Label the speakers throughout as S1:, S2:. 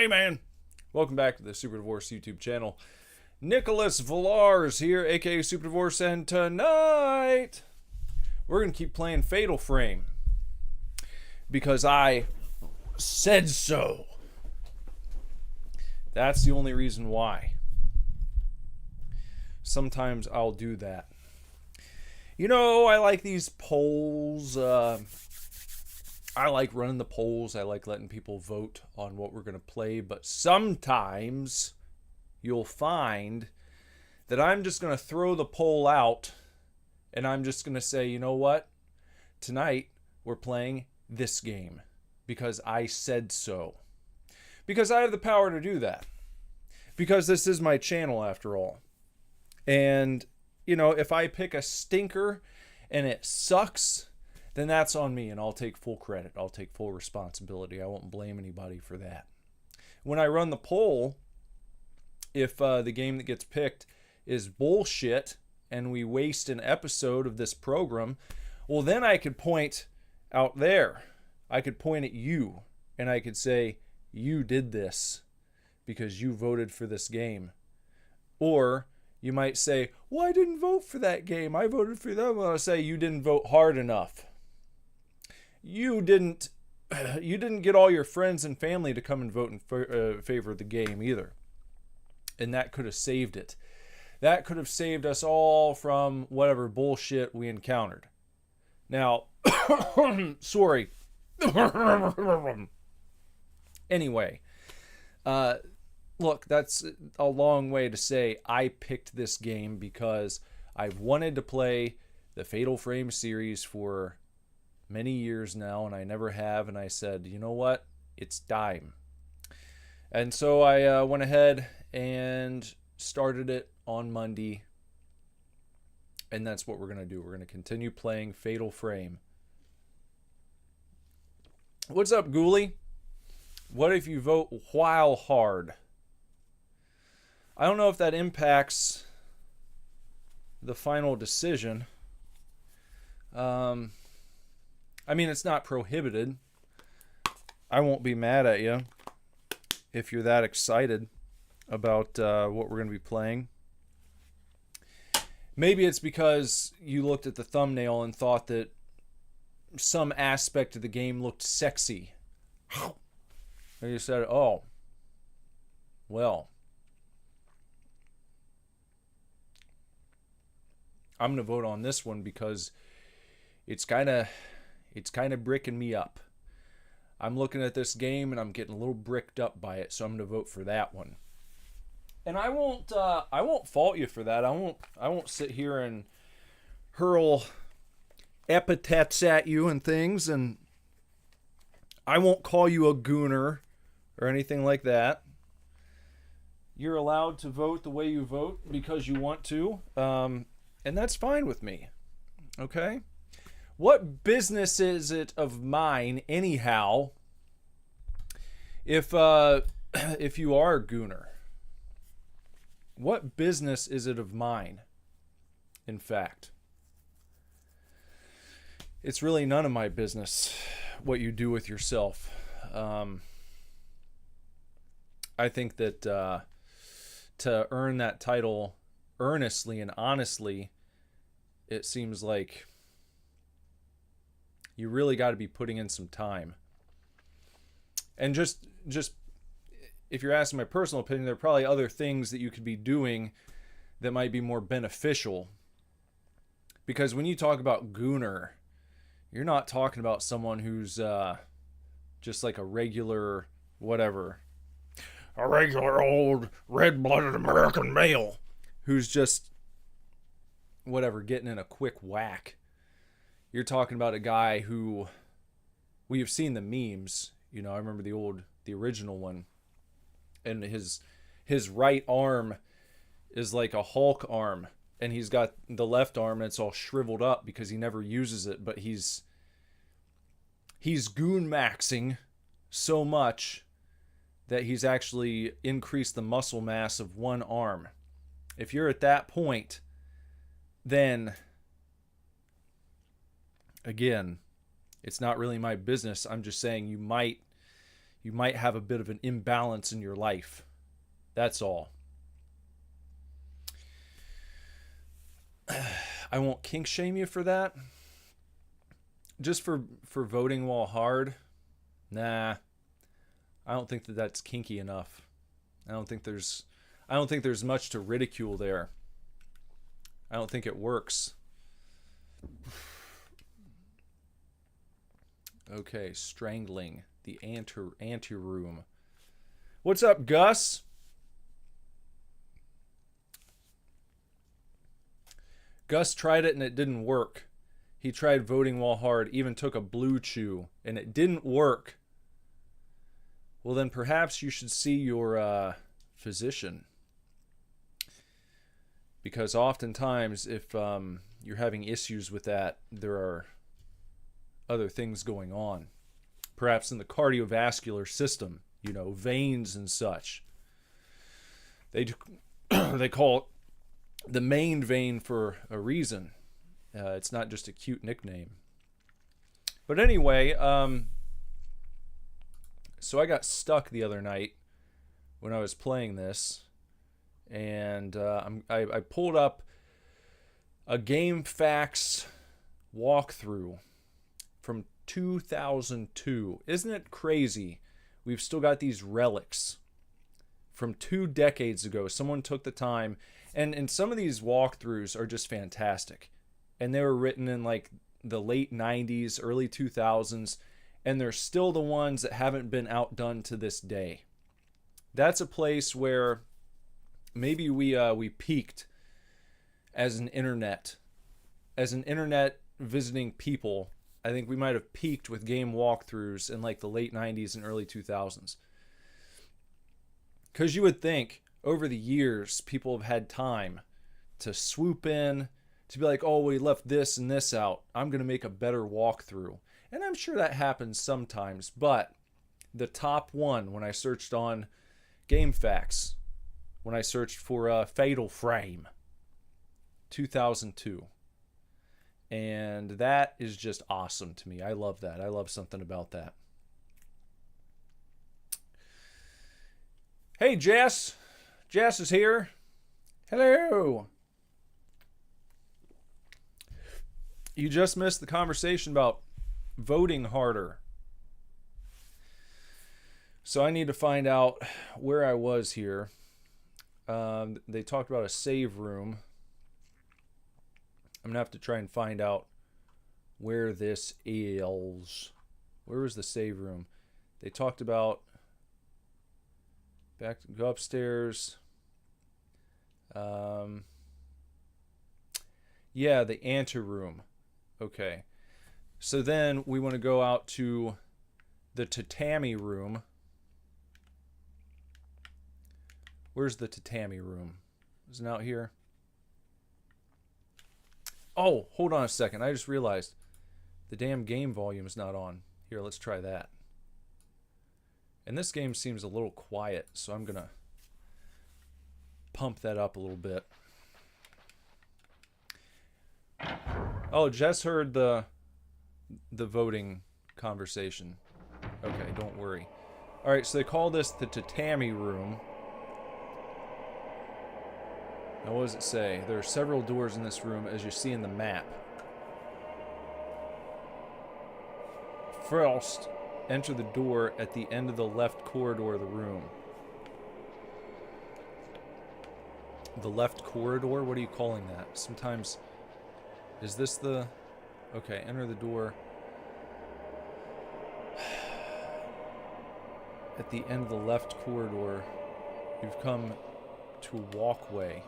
S1: Hey man, welcome back to the Super Divorce YouTube channel. Nicholas Villars here, aka Super Divorce, and tonight we're gonna keep playing Fatal Frame because I said so. That's the only reason why. Sometimes I'll do that. You know, I like these polls. I like running the polls. I like letting people vote on what we're going to play. But sometimes you'll find that I'm just going to throw the poll out and I'm just going to say, you know what? Tonight we're playing this game because I said so. Because I have the power to do that. Because this is my channel after all. And, you know, if I pick a stinker and it sucks, then that's on me and I'll take full credit. I'll take full responsibility. I won't blame anybody for that. When I run the poll, if the game that gets picked is bullshit and we waste an episode of this program, well, then I could point out there. I could point at you and I could say, you did this because you voted for this game. Or you might say, well, I didn't vote for that game. I voted for them. I'll say you didn't vote hard enough. You didn't get all your friends and family to come and vote in favor of the game either. And that could have saved it. That could have saved us all from whatever bullshit we encountered. Now, sorry. Anyway, look, that's a long way to say I picked this game because I've wanted to play the Fatal Frame series for many years now, and I never have, and I said, you know what? It's time. And so I went ahead and started it on Monday, and that's what we're going to do. We're going to continue playing Fatal Frame. What's up, Ghoulie? What if you vote while hard? I don't know if that impacts the final decision. I mean, it's not prohibited. I won't be mad at you if you're that excited about what we're going to be playing. Maybe it's because you looked at the thumbnail and thought that some aspect of the game looked sexy. And you said, oh, well, I'm going to vote on this one because it's kind of bricking me up. I'm looking at this game and I'm getting a little bricked up by it, so I'm going to vote for that one. And I won't fault you for that. I won't sit here and hurl epithets at you and things, and I won't call you a gooner or anything like that. You're allowed to vote the way you vote because you want to, and that's fine with me. Okay? What business is it of mine, anyhow, if you are a gooner? What business is it of mine, in fact? It's really none of my business what you do with yourself. I think that to earn that title earnestly and honestly, it seems like you really got to be putting in some time. And just if you're asking my personal opinion, there are probably other things that you could be doing that might be more beneficial. Because when you talk about gooner, you're not talking about someone who's just like a regular whatever. A regular old red-blooded American male who's just whatever, getting in a quick whack. You're talking about a guy who, well, you've seen the memes. You know, I remember the original one. And his right arm is like a Hulk arm. And he's got the left arm and it's all shriveled up because he never uses it. But he's goon maxing so much that he's actually increased the muscle mass of one arm. If you're at that point, then again, it's not really my business. I'm just saying you might You might have a bit of an imbalance in your life. That's all. I won't kink shame you for that. Just for voting while hard. Nah. I don't think that that's kinky enough. I don't think there's much to ridicule there. I don't think it works. Okay, strangling the anteroom. What's up, Gus? Gus tried it and it didn't work. He tried voting while hard, even took a blue chew, and it didn't work. Well, then perhaps you should see your physician. Because oftentimes, if you're having issues with that, there are other things going on. Perhaps in the cardiovascular system, you know, veins and such. They call it the main vein for a reason. It's not just a cute nickname. But anyway, so I got stuck the other night when I was playing this, and I pulled up a GameFAQs walkthrough from 2002. Isn't it crazy? We've still got these relics from 2 decades ago. Someone took the time, and some of these walkthroughs are just fantastic. And they were written in like the late 90s, early 2000s, and they're still the ones that haven't been outdone to this day. That's a place where maybe we peaked as an internet visiting people. I think we might have peaked with game walkthroughs in like the late 90s and early 2000s. Because you would think over the years people have had time to swoop in, to be like, oh, we left this and this out. I'm going to make a better walkthrough. And I'm sure that happens sometimes. But the top one, when I searched on GameFAQs, when I searched for Fatal Frame, 2002. And that is just awesome to me. I love that. I love something about that. Hey, Jess. Jess is here. Hello. You just missed the conversation about voting harder. So I need to find out where I was here. They talked about a save room. I'm going to have to try and find out where this is. Where was the save room? They talked about go upstairs. Yeah, the anteroom. Okay. So then we want to go out to the tatami room. Where's the tatami room? Isn't it out here? Oh, hold on a second. I just realized the damn game volume is not on. Here, let's try that. And this game seems a little quiet, so I'm going to pump that up a little bit. Oh, Jess heard the voting conversation. Okay, don't worry. All right, so they call this the tatami room. Now, what does it say? There are several doors in this room, as you see in the map. First, enter the door at the end of the left corridor of the room. The left corridor? What are you calling that? Sometimes... Is this the... Okay, enter the door. At the end of the left corridor, you've come to a walkway.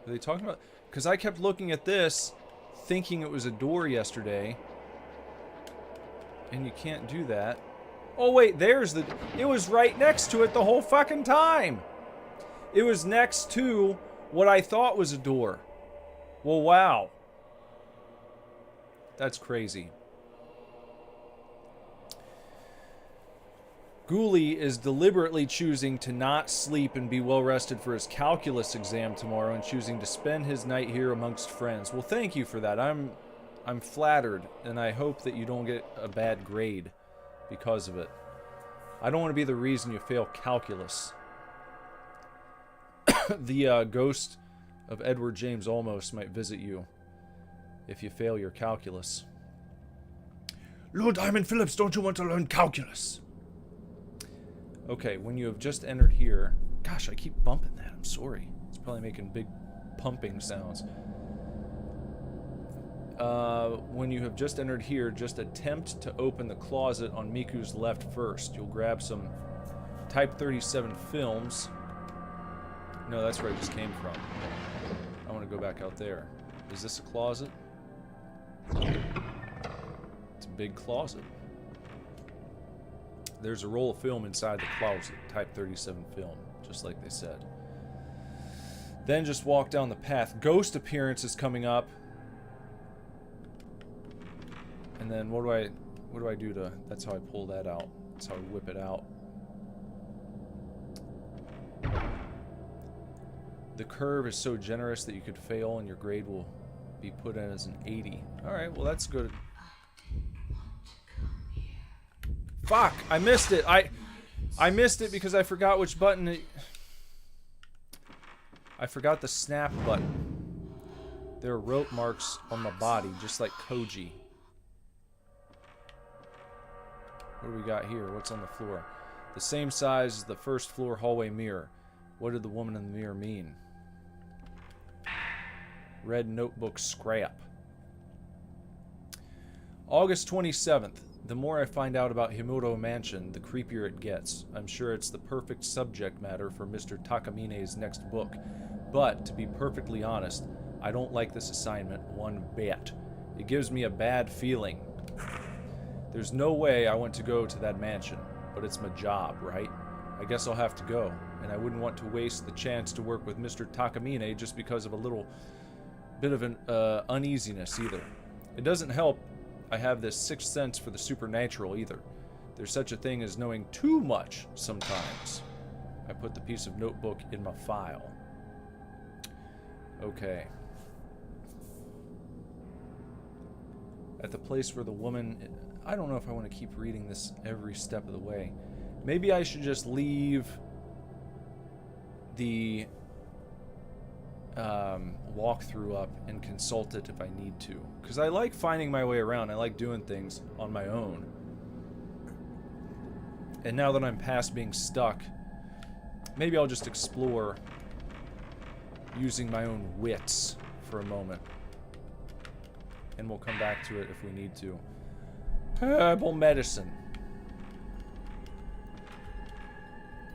S1: Are they talking about... Because I kept looking at this, thinking it was a door yesterday. And you can't do that. Oh, wait, there's the... It was right next to it the whole fucking time! It was next to what I thought was a door. Well, wow. That's crazy. Ghoulie is deliberately choosing to not sleep and be well rested for his calculus exam tomorrow and choosing to spend his night here amongst friends. Well, thank you for that. I'm flattered, and I hope that you don't get a bad grade because of it. I don't want to be the reason you fail calculus. The ghost of Edward James Olmos might visit you if you fail your calculus. Lord Diamond Phillips, don't you want to learn calculus? Okay, when you have just entered here... Gosh, I keep bumping that. I'm sorry. It's probably making big pumping sounds. When you have just entered here, just attempt to open the closet on Miku's left first. You'll grab some Type 37 films. No, that's where I just came from. I want to go back out there. Is this a closet? It's a big closet. There's a roll of film inside the closet. Type 37 film, just like they said. Then just walk down the path. Ghost appearance is coming up. And then what do I do to... That's how I pull that out. That's how I whip it out. The curve is so generous that you could fail and your grade will be put in as an 80. Alright, well that's good. Fuck! I missed it! I missed it because I forgot which button it... I forgot the snap button. There are rope marks on my body, just like Koji. What do we got here? What's on the floor? The same size as the first floor hallway mirror. What did the woman in the mirror mean? Red notebook scrap. August 27th. The more I find out about Himuro Mansion, the creepier it gets. I'm sure it's the perfect subject matter for Mr. Takamine's next book. But, to be perfectly honest, I don't like this assignment one bit. It gives me a bad feeling. There's no way I want to go to that mansion, but it's my job, right? I guess I'll have to go, and I wouldn't want to waste the chance to work with Mr. Takamine just because of a little bit of an uneasiness either. It doesn't help I have this sixth sense for the supernatural either. There's such a thing as knowing too much sometimes. I put the piece of notebook in my file. Okay. At the place where the woman... I don't know if I want to keep reading this every step of the way. Maybe I should just leave the walkthrough up and consult it if I need to. Because I like finding my way around. I like doing things on my own. And now that I'm past being stuck, maybe I'll just explore using my own wits for a moment. And we'll come back to it if we need to. Herbal medicine.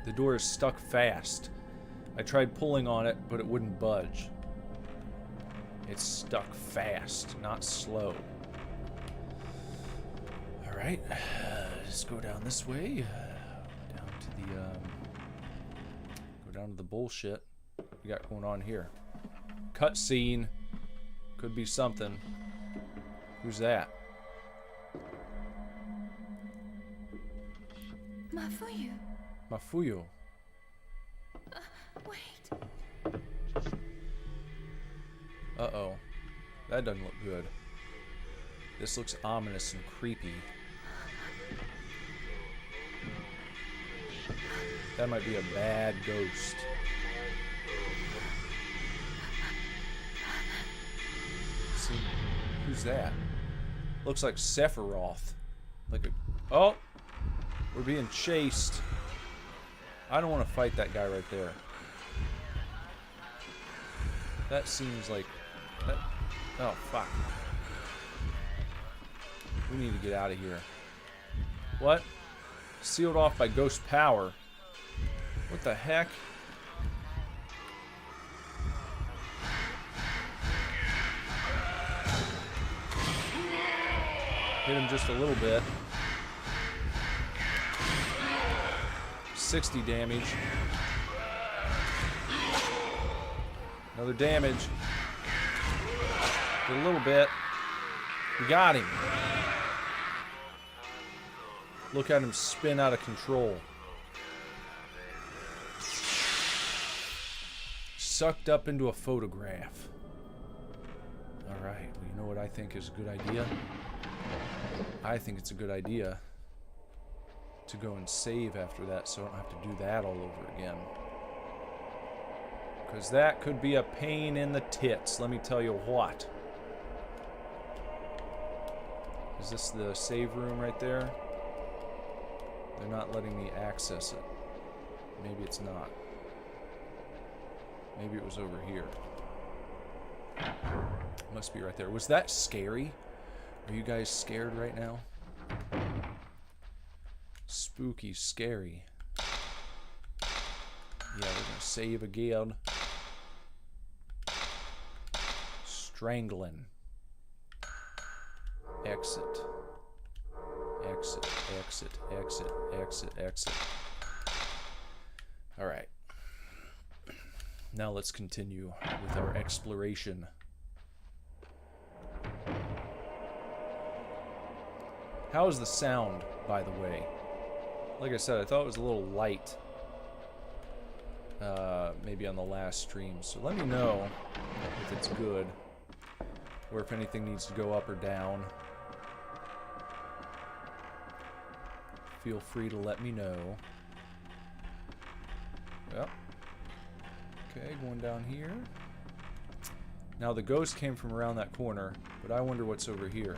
S1: The door is stuck fast. I tried pulling on it, but it wouldn't budge. It's stuck fast, not slow. Alright, let's go down this way. Down to the, go down to the bullshit we got going on here. Cutscene. Could be something. Who's that?
S2: Mafuyu.
S1: Mafuyu.
S2: Wait.
S1: Uh-oh. That doesn't look good. This looks ominous and creepy. That might be a bad ghost. See, who's that? Looks like Sephiroth. Like a... Oh! We're being chased. I don't want to fight that guy right there. That seems like... That, oh, fuck. We need to get out of here. What? Sealed off by ghost power. What the heck? Hit him just a little bit. 60 damage. Another damage. Did a little bit. We got him. Look at him spin out of control. Sucked up into a photograph. Alright, well, you know what I think is a good idea? I think it's a good idea to go and save after that so I don't have to do that all over again. Because that could be a pain in the tits, let me tell you what. Is this the save room right there? They're not letting me access it. Maybe it's not. Maybe it was over here. Must be right there. Was that scary? Are you guys scared right now? Spooky, scary. Yeah, we're gonna save again. Strangling. Exit. Exit, exit, exit, exit, exit. Alright. Now let's continue with our exploration. How is the sound, by the way? Like I said, I thought it was a little light. Maybe on the last stream. So let me know if it's good. Or if anything needs to go up or down. Feel free to let me know. Yep. Okay, going down here. Now the ghost came from around that corner, but I wonder what's over here.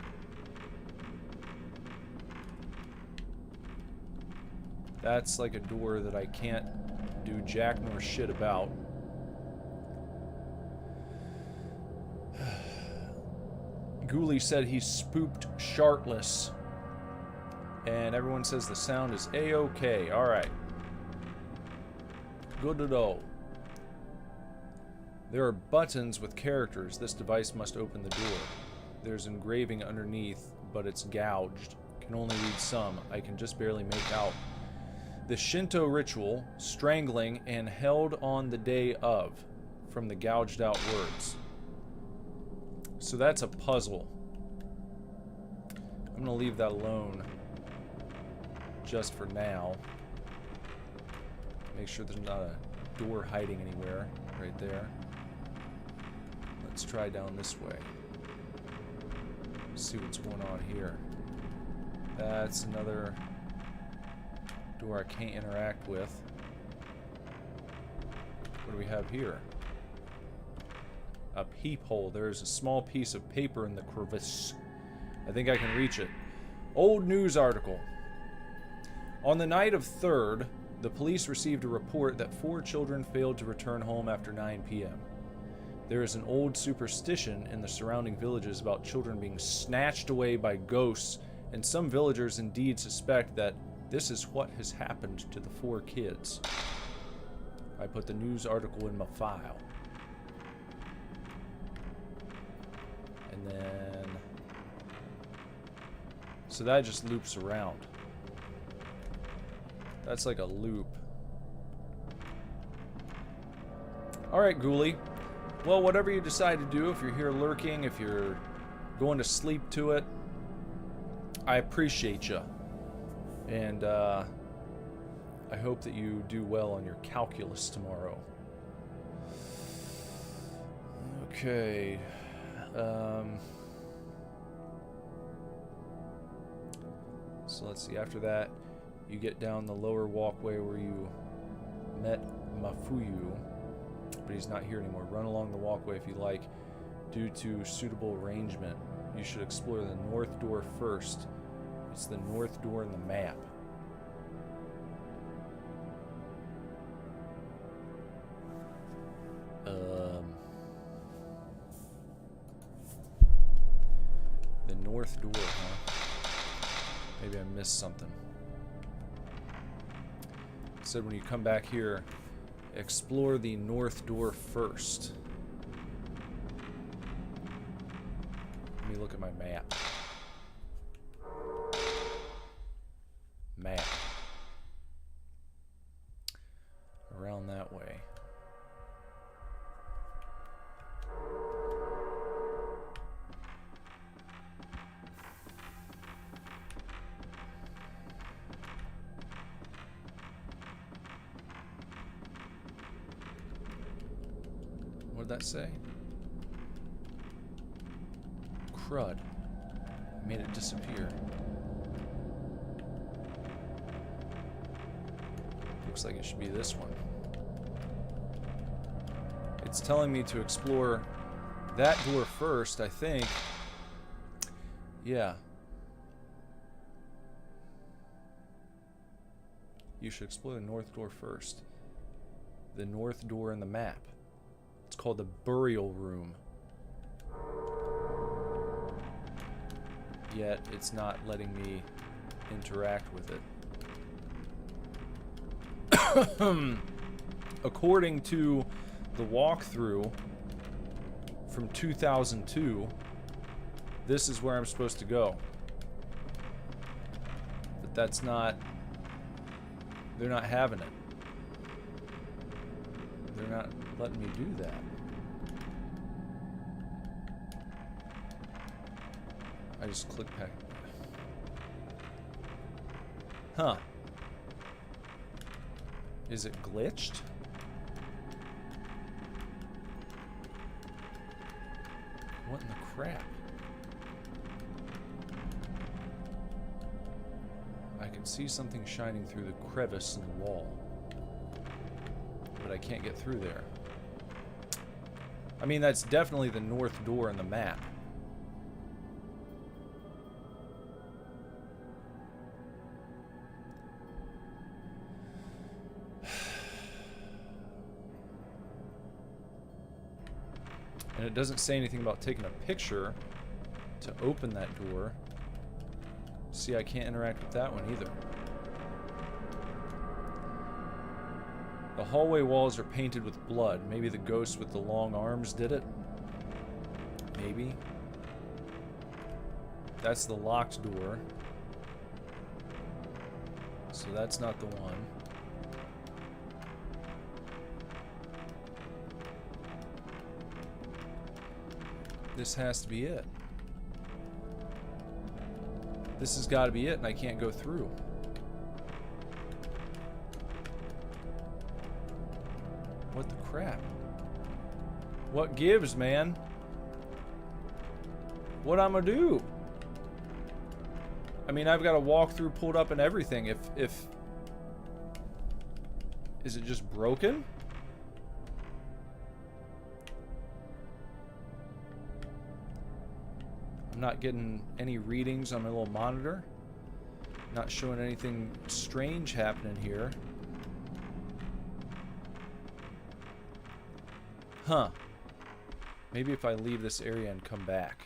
S1: That's like a door that I can't do jack nor shit about. Ghoulie said he's spooked shartless. And everyone says the sound is A-OK. Alright. Good to know. There are buttons with characters. This device must open the door. There's engraving underneath, but it's gouged. Can only read some. I can just barely make out. The Shinto ritual, strangling and held on the day of, from the gouged out words. So that's a puzzle. I'm gonna leave that alone just for now. Make sure there's not a door hiding anywhere right there. Let's try down this way. See what's going on here. That's another door I can't interact with. What do we have here? A peephole. There's a small piece of paper in the crevice. I think I can reach it. Old news article. On the night of 3rd, the police received a report that 4 children failed to return home after 9 p.m. There is an old superstition in the surrounding villages about children being snatched away by ghosts, and some villagers indeed suspect that this is what has happened to the 4 kids. I put the news article in my file. And then... so that just loops around. That's like a loop. Alright, Ghoulie. Well, whatever you decide to do, if you're here lurking, if you're going to sleep to it, I appreciate you. And I hope that you do well on your calculus tomorrow. Okay. So let's see, after that, you get down the lower walkway where you met Mafuyu, but he's not here anymore. Run along the walkway if you like. Due to suitable arrangement, you should explore the north door first. It's the north door in the map. The north door, huh? Maybe I missed something. It said when you come back here, explore the north door first. Let me look at my map. Map. Around that way. What did that say? Crud. I made it disappear. Looks like it should be this one. It's telling me to explore that door first, I think. Yeah. You should explore the north door first. The north door in the map. It's called the burial room. Yet it's not letting me interact with it. According to the walkthrough from 2002, this is where I'm supposed to go. But that's not... They're not having it. They're not letting me do that. I just click back. Huh. Is it glitched? What in the crap? I can see something shining through the crevice in the wall. But I can't get through there. I mean, that's definitely the north door in the map. And it doesn't say anything about taking a picture to open that door. See, I can't interact with that one either. The hallway walls are painted with blood. Maybe the ghost with the long arms did it? Maybe. That's the locked door. So that's not the one. This has to be it. This has got to be it, and I can't go through. What the crap? What gives, man? What I'm gonna do? I mean, I've got a walkthrough pulled up and everything. If is it just broken? I'm not getting any readings on my little monitor. Not showing anything strange happening here. Huh. Maybe if I leave this area and come back.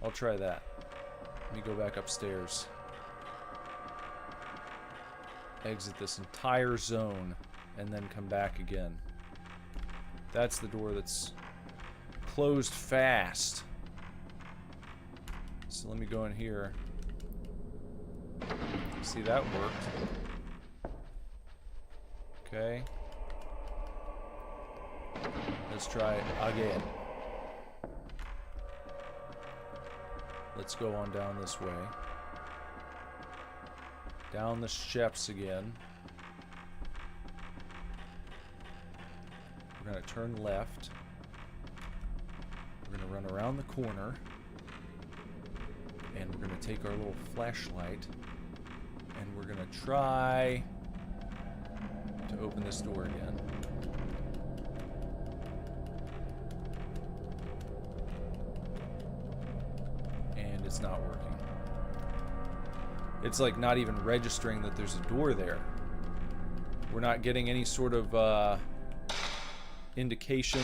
S1: I'll try that. Let me go back upstairs. Exit this entire zone and then come back again. That's the door that's closed fast. So let me go in here. See, that worked. Okay. Let's try it again. Let's go on down this way. Down the steps again. We're going to turn left. We're going to run around the corner. And we're going to take our little flashlight. And we're going to try to open this door again. And it's not working. It's like not even registering that there's a door there. We're not getting any sort of indication.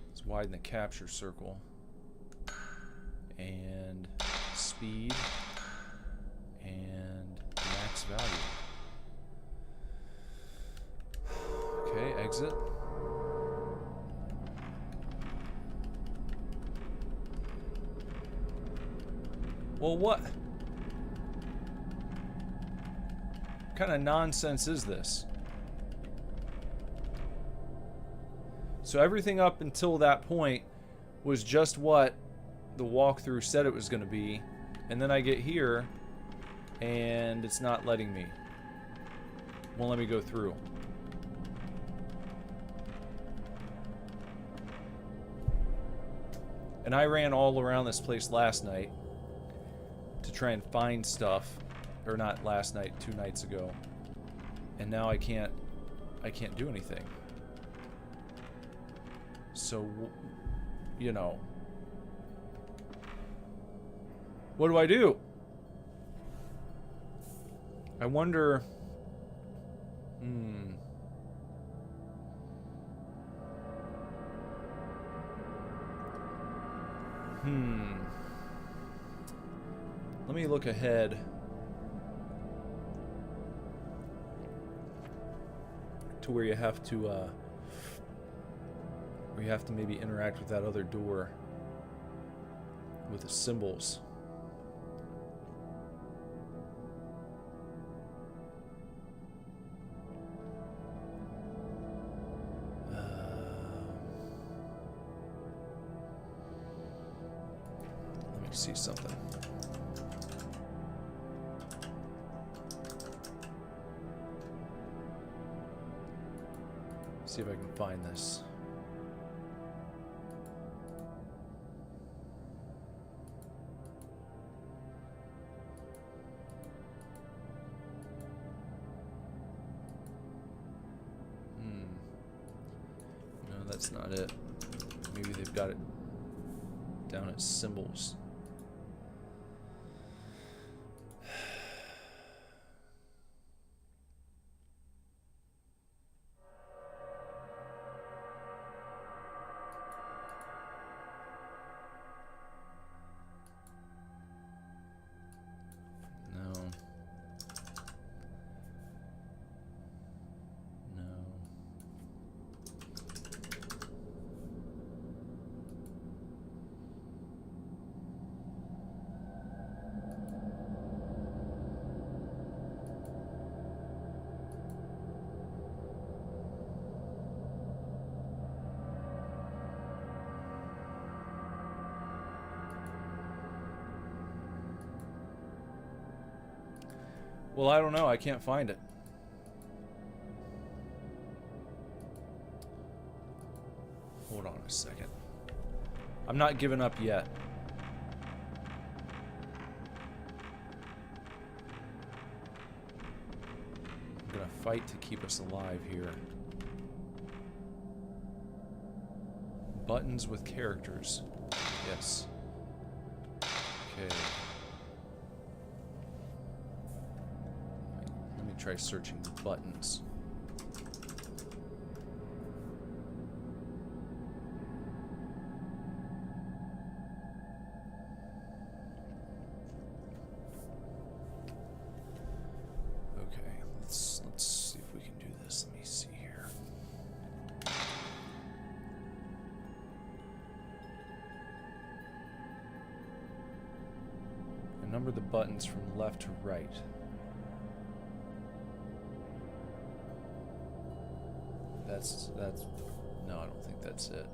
S1: Let's widen the capture circle. And speed. And max value. Okay, exit. Well, what kind of nonsense is this? So everything up until that point was just what the walkthrough said it was going to be, and then I get here and it's not letting me. Won't let me go through. And I ran all around this place last night to try and find stuff. Or not last night, 2 nights ago. And now I can't do anything. So, you know. What do I do? I wonder... Let me look ahead. To where you have to maybe interact with that other door with the symbols. Let me see something. See if I can find this. No, that's not it. Maybe they've got it down at symbols. Well, I don't know. I can't find it. Hold on a second. I'm not giving up yet. I'm gonna fight to keep us alive here. Buttons with characters. Yes. Okay. Try searching the buttons. Okay, let's see if we can do this. Let me see here. And number the buttons from left to right. That's no, I don't think that's it.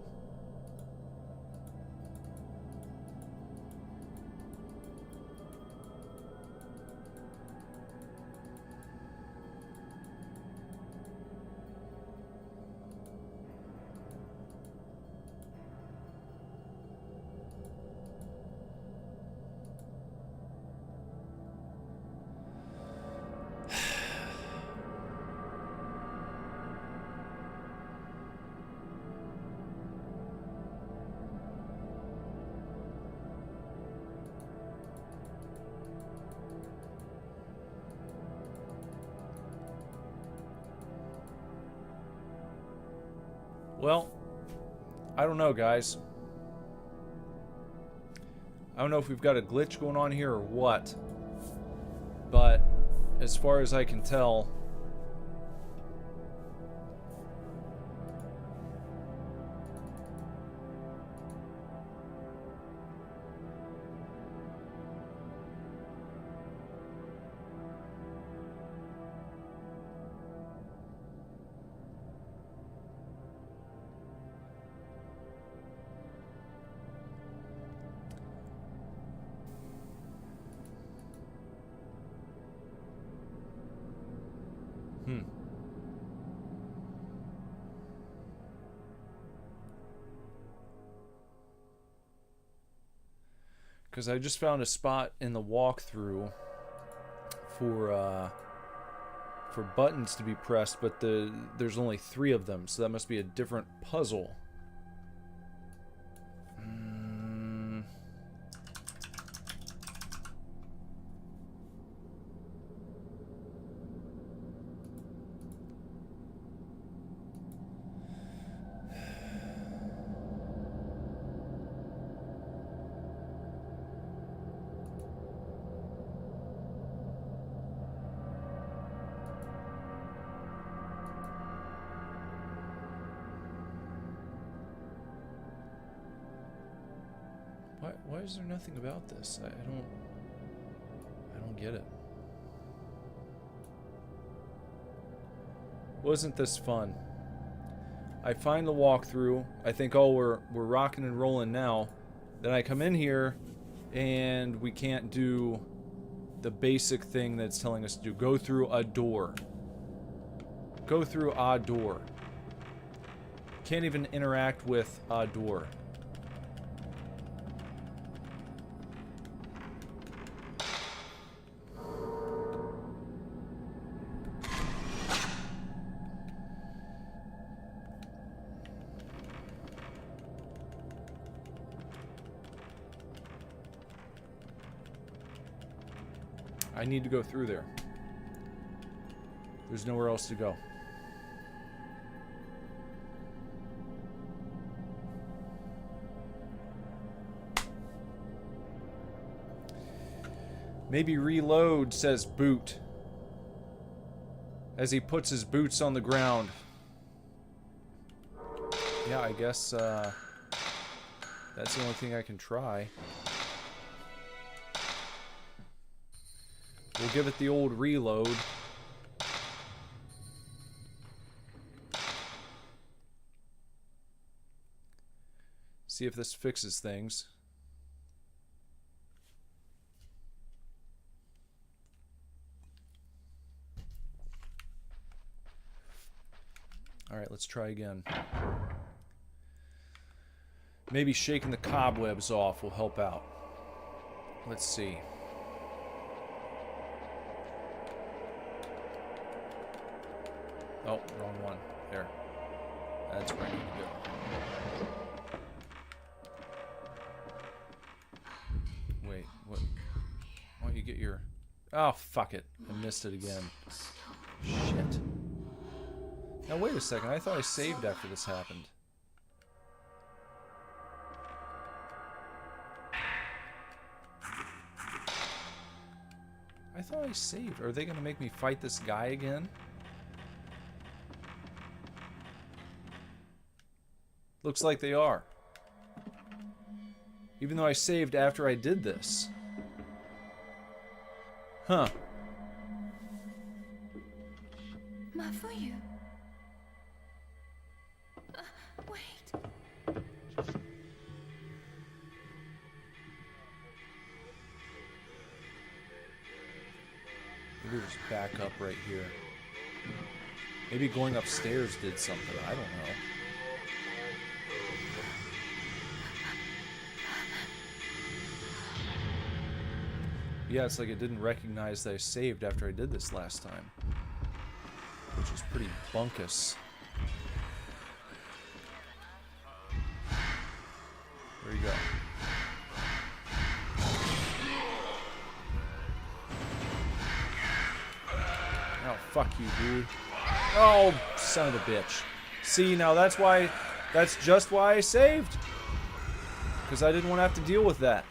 S1: Well, I don't know, guys. I don't know if we've got a glitch going on here or what. But as far as I can tell, Hmm. Because I just found a spot in the walkthrough for buttons to be pressed, but there's only 3 of them, so that must be a different puzzle. Why is there nothing about this? I don't get it. Wasn't this fun? I find the walkthrough. I think, oh, we're rocking and rolling now. Then I come in here, and we can't do the basic thing that's telling us to do. Go through a door. Go through a door. Can't even interact with a door. I need to go through there. There's nowhere else to go. Maybe reload, says Boot, as he puts his boots on the ground. Yeah, I guess that's the only thing I can try. We'll give it the old reload. See if this fixes things. Alright, let's try again. Maybe shaking the cobwebs off will help out. Let's see. Oh, wrong one. There. That's where I need to go. Wait, what? Why don't you get your... Oh, fuck it. I missed it again. Shit. Now, wait a second. I thought I saved after this happened. I thought I saved. Are they going to make me fight this guy again? Looks like they are. Even though I saved after I did this. Huh.
S2: Ma for you. Wait.
S1: Maybe just back up right here. Maybe going upstairs did something. I don't know. Yeah, it's like it didn't recognize that I saved after I did this last time. Which is pretty bunkus. There you go. Oh, fuck you, dude. Oh, son of a bitch. See, now that's why... That's just why I saved. Because I didn't want to have to deal with that.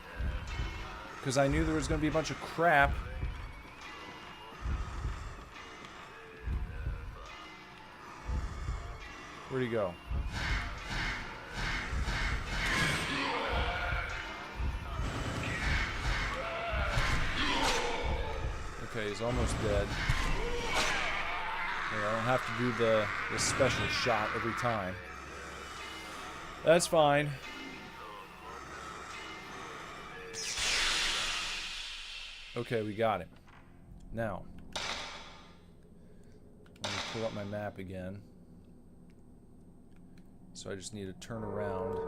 S1: Because I knew there was going to be a bunch of crap. Where'd he go? Okay, he's almost dead. Okay, I don't have to do the special shot every time. That's fine. Okay, we got him. Now, pull up my map again. So I just need to turn around.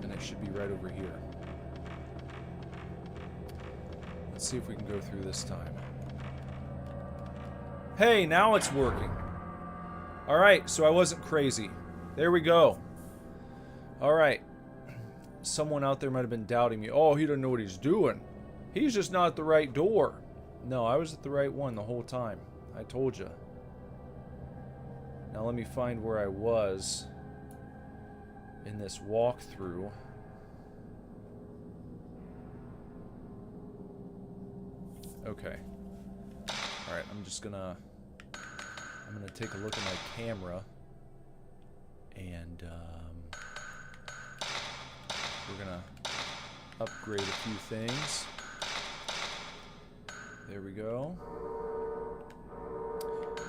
S1: And it should be right over here. Let's see if we can go through this time. Hey, now it's working. Alright, so I wasn't crazy. There we go. Alright. Someone out there might have been doubting me. Oh, he doesn't know what he's doing. He's just not at the right door. No, I was at the right one the whole time. I told you. Now let me find where I was in this walkthrough. Okay. Alright, I'm gonna take a look at my camera. And, we're gonna upgrade a few things. There we go.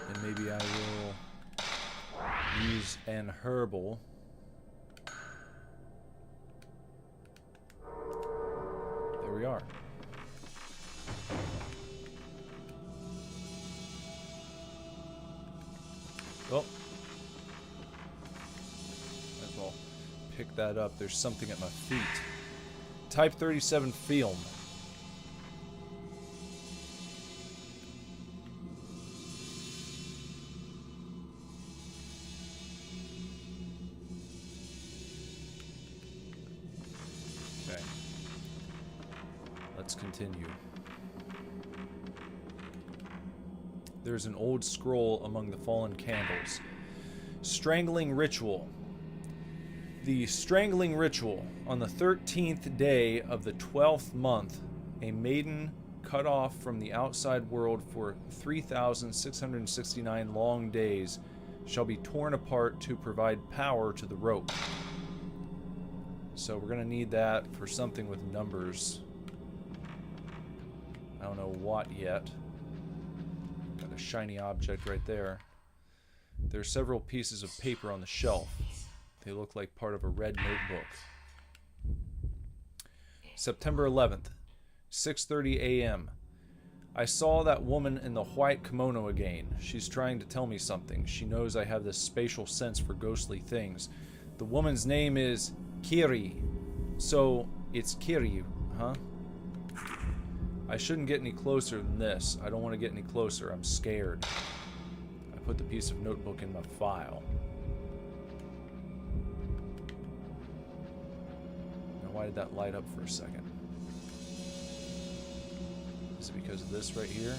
S1: And maybe I will use an herbal. There we are. Oh. Might as well pick that up. There's something at my feet. Type 37 film. Okay. Let's continue. There's an old scroll among the fallen candles. Strangling ritual. The strangling ritual. On the 13th day of the 12th month, a maiden cut off from the outside world for 3,669 long days shall be torn apart to provide power to the rope. So we're going to need that for something with numbers. I don't know what yet. Got a shiny object right there. There are several pieces of paper on the shelf. They look like part of a red notebook. September 11th, 6:30 a.m. I saw that woman in the white kimono again. She's trying to tell me something. She knows I have this spatial sense for ghostly things. The woman's name is Kiri. So, it's Kiri, huh? I shouldn't get any closer than this. I don't want to get any closer. I'm scared. I put the piece of notebook in my file. Now, why did that light up for a second? Is it because of this right here?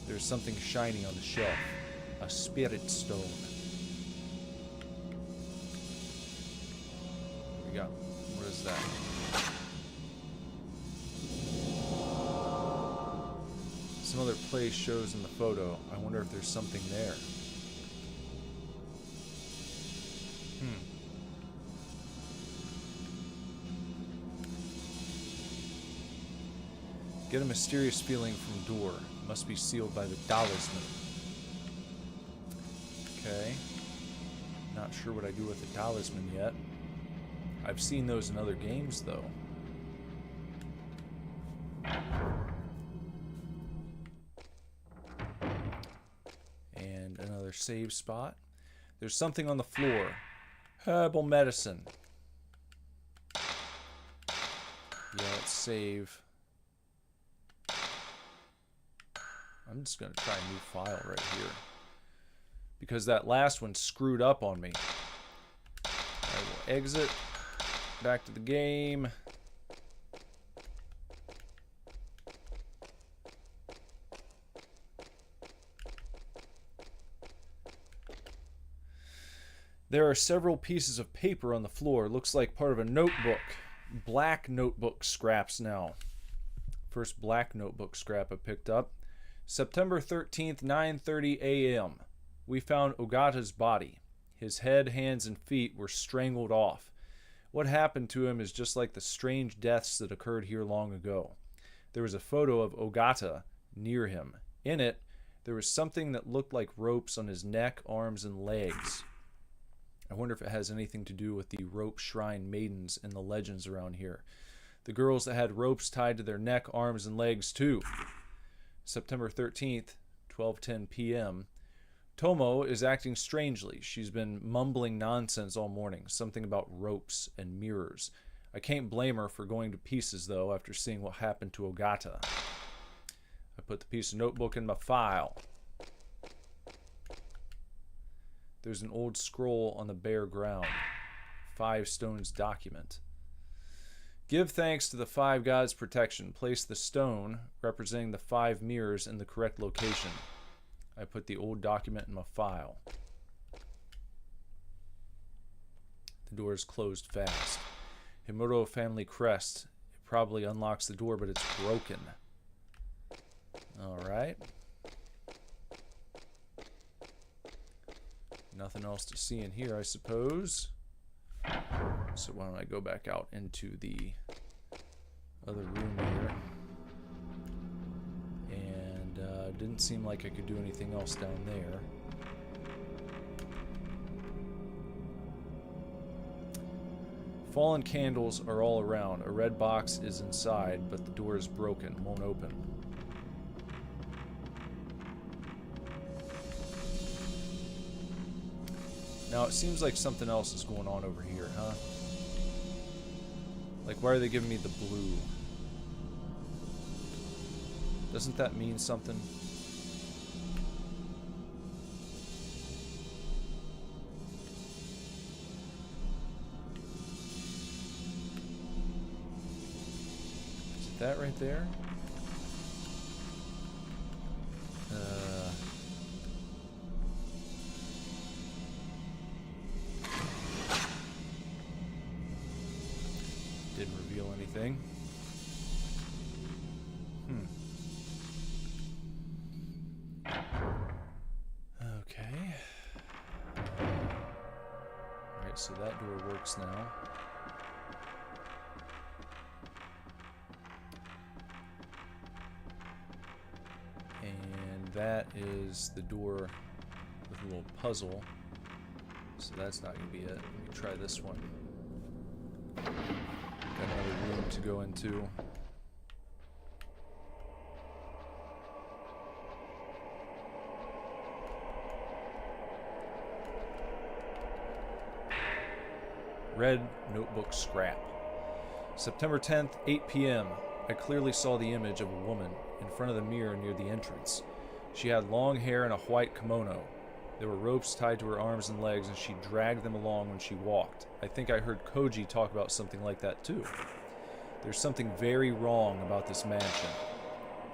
S1: There's something shiny on the shelf. A spirit stone. What we got? What is that? Some other place shows in the photo. I wonder if there's something there. Get a mysterious feeling from door. Must be sealed by the talisman. Okay. Not sure what I do with the talisman yet. I've seen those in other games, though. And another save spot. There's something on the floor. Herbal medicine. Yeah, let's save. I'm just going to try a new file right here. Because that last one screwed up on me. I will exit. Back to the game. There are several pieces of paper on the floor. Looks like part of a notebook. Black notebook scraps now. First black notebook scrap I picked up. September 13th, 9:30 a.m. We found Ogata's body. His head, hands, and feet were strangled off. What happened to him is just like the strange deaths that occurred here long ago. There was a photo of Ogata near him. In it, there was something that looked like ropes on his neck, arms, and legs. I wonder if it has anything to do with the rope shrine maidens and the legends around here. The girls that had ropes tied to their neck, arms, and legs too. September 13th, 12:10 p.m. Tomo is acting strangely. She's been mumbling nonsense all morning, something about ropes and mirrors. I can't blame her for going to pieces, though, after seeing what happened to Ogata. I put the piece of notebook in my file. There's an old scroll on the bare ground. 5 stones document. Give thanks to the 5 gods' protection. Place the stone representing the 5 mirrors in the correct location. I put the old document in my file. The door is closed fast. Himoto family crest. It probably unlocks the door, but it's broken. Alright. Nothing else to see in here, I suppose. So why don't I go back out into the other room here. And didn't seem like I could do anything else down there. Fallen candles are all around. A red box is inside, but the door is broken, won't open. Now, it seems like something else is going on over here, huh? Like, why are they giving me the blue? Doesn't that mean something? Is it that right there? Didn't reveal anything. Okay. Alright, so that door works now. And that is the door with a little puzzle. So that's not going to be it. Let me try this one. Got another room to go into. Red notebook scrap. September 10th, 8 p.m. I clearly saw the image of a woman in front of the mirror near the entrance. She had long hair and a white kimono. There were ropes tied to her arms and legs, and she dragged them along when she walked. I think I heard Koji talk about something like that too. There's something very wrong about this mansion.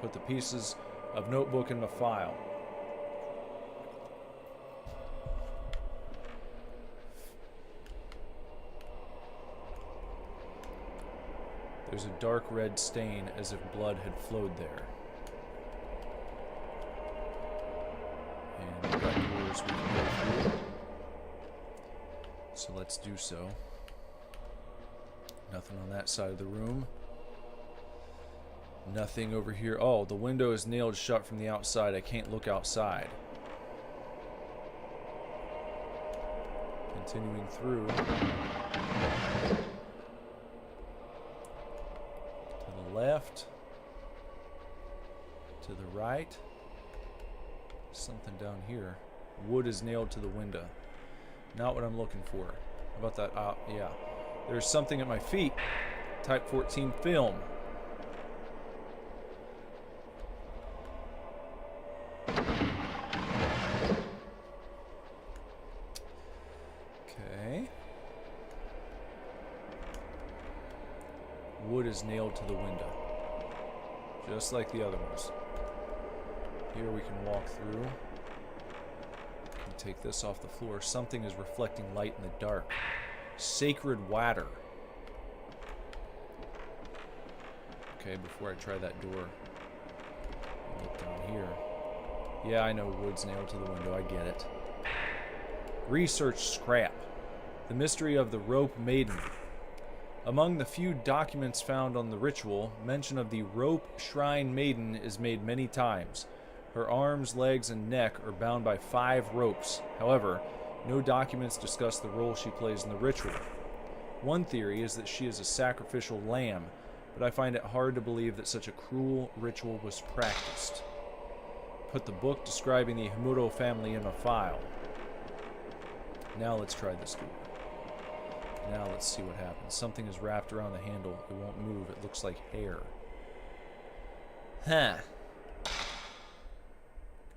S1: Put the pieces of notebook in my file. There's a dark red stain as if blood had flowed there. And we've got doors we can go through. So let's do so. Nothing on that side of the room. Nothing over here. Oh, the window is nailed shut from the outside. I can't look outside. Continuing through. To the left. To the right. Something down here. Wood is nailed to the window. Not what I'm looking for. How about that? Yeah. There's something at my feet. Type 14 film. Okay. Wood is nailed to the window. Just like the other ones. Here we can walk through. Can take this off the floor. Something is reflecting light in the dark. Sacred water. Okay, before I try that door, look down here. Yeah, I know wood's nailed to the window. I get it. Research scrap. The mystery of the rope maiden. Among the few documents found on the ritual, mention of the rope shrine maiden is made many times. Her arms, legs, and neck are bound by 5 ropes. However, no documents discuss the role she plays in the ritual. One theory is that she is a sacrificial lamb, but I find it hard to believe that such a cruel ritual was practiced. Put the book describing the Himuro family in a file. Now let's try this door. Now let's see what happens. Something is wrapped around the handle. It won't move. It looks like hair. Huh.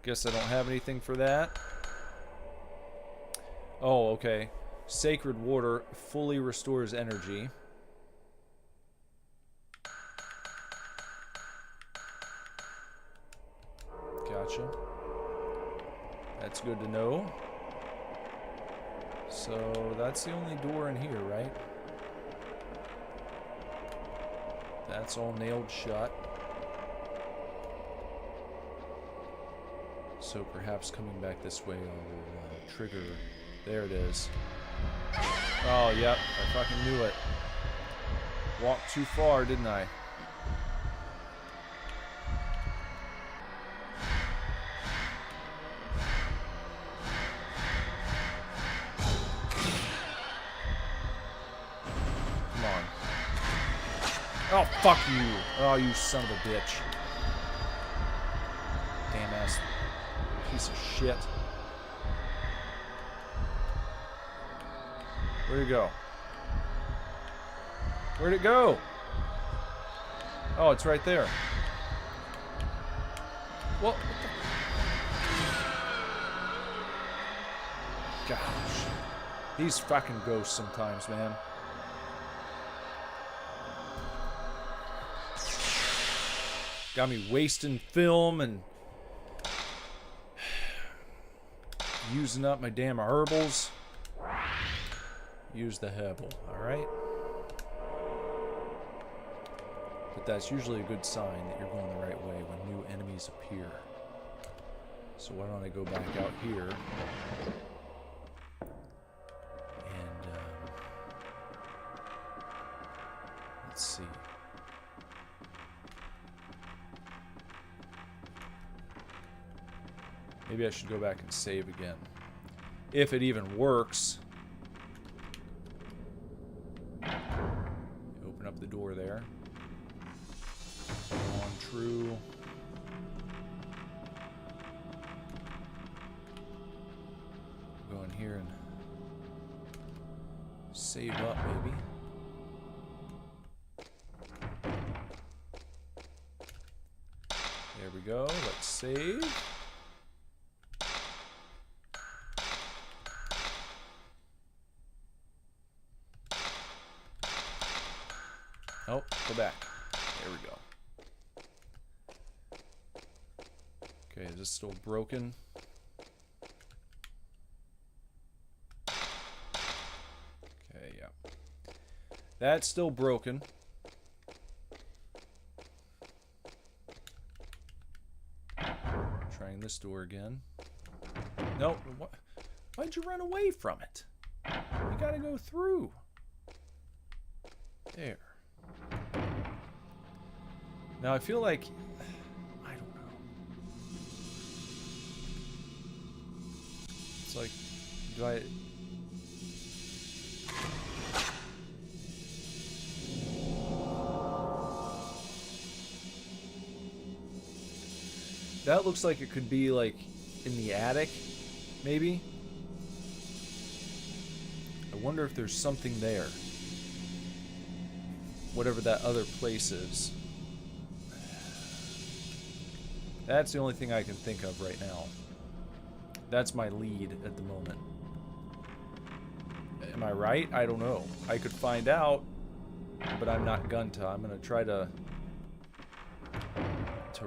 S1: Guess I don't have anything for that. Oh, okay. Sacred water fully restores energy. Gotcha. That's good to know. So that's the only door in here, right? That's all nailed shut. So perhaps coming back this way will trigger... There it is. Oh, yep. I fucking knew it. Walked too far, didn't I? Come on. Oh, fuck you. Oh, you son of a bitch. Damn ass piece of shit. Where'd it go? Where'd it go? Oh, it's right there. What the... Gosh. These fucking ghosts sometimes, man. Got me wasting film and... using up my damn herbals. Use the herbal, alright? But that's usually a good sign that you're going the right way when new enemies appear. So why don't I go back out here and let's see. Maybe I should go back and save again. If it even works. Open up the door there. On true. Go in here and save up, maybe. There we go. Let's save. Oh, go back. There we go. Okay, is this still broken? Okay, yeah. That's still broken. Trying this door again. No, why'd you run away from it? You gotta go through. There. Now I feel like, I don't know. It's like, do I... That looks like it could be like in the attic, maybe. I wonder if there's something there. Whatever that other place is. That's the only thing I can think of right now. That's my lead at the moment. Am I right? I don't know. I could find out, but I'm not going to. I'm going to try to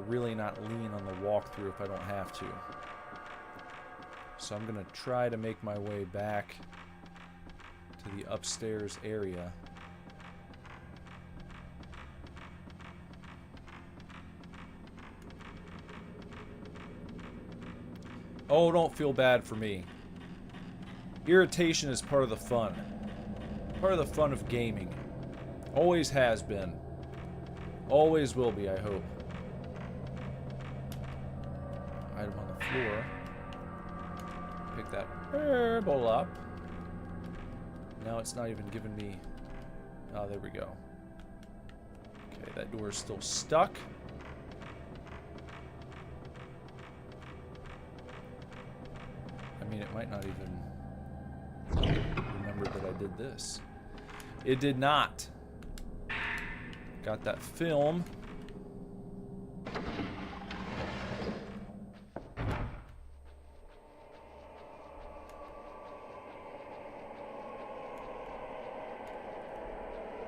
S1: really not lean on the walkthrough if I don't have to. So I'm going to try to make my way back to the upstairs area. Oh, don't feel bad for me. Irritation is part of the fun. Part of the fun of gaming. Always has been. Always will be, I hope. Item on the floor. Pick that herbal up. Now it's not even giving me... Oh, there we go. Okay, that door is still stuck. mean, it might not even remember that I did this. It did not. Got that film.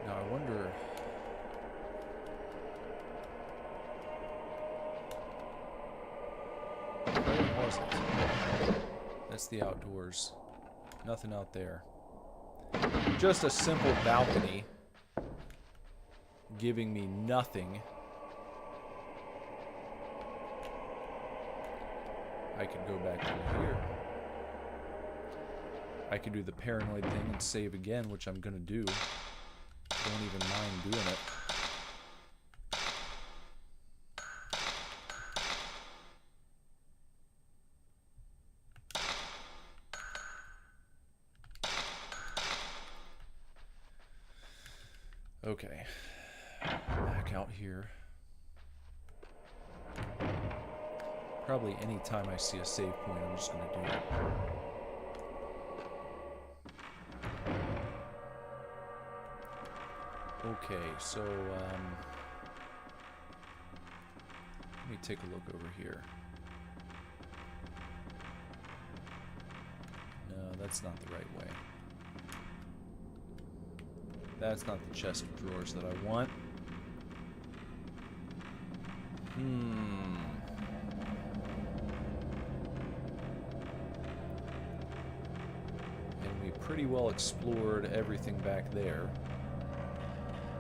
S1: Now I wonder... where was it? That's the outdoors. Nothing out there. Just a simple balcony. Giving me nothing. I could go back to here. I could do the paranoid thing and save again, which I'm gonna do. Don't even mind doing it. Okay. Back out here. Probably any time I see a save point, I'm just gonna do it. Okay, so let me take a look over here. No, that's not the right way. That's not the chest of drawers that I want. And we pretty well explored everything back there.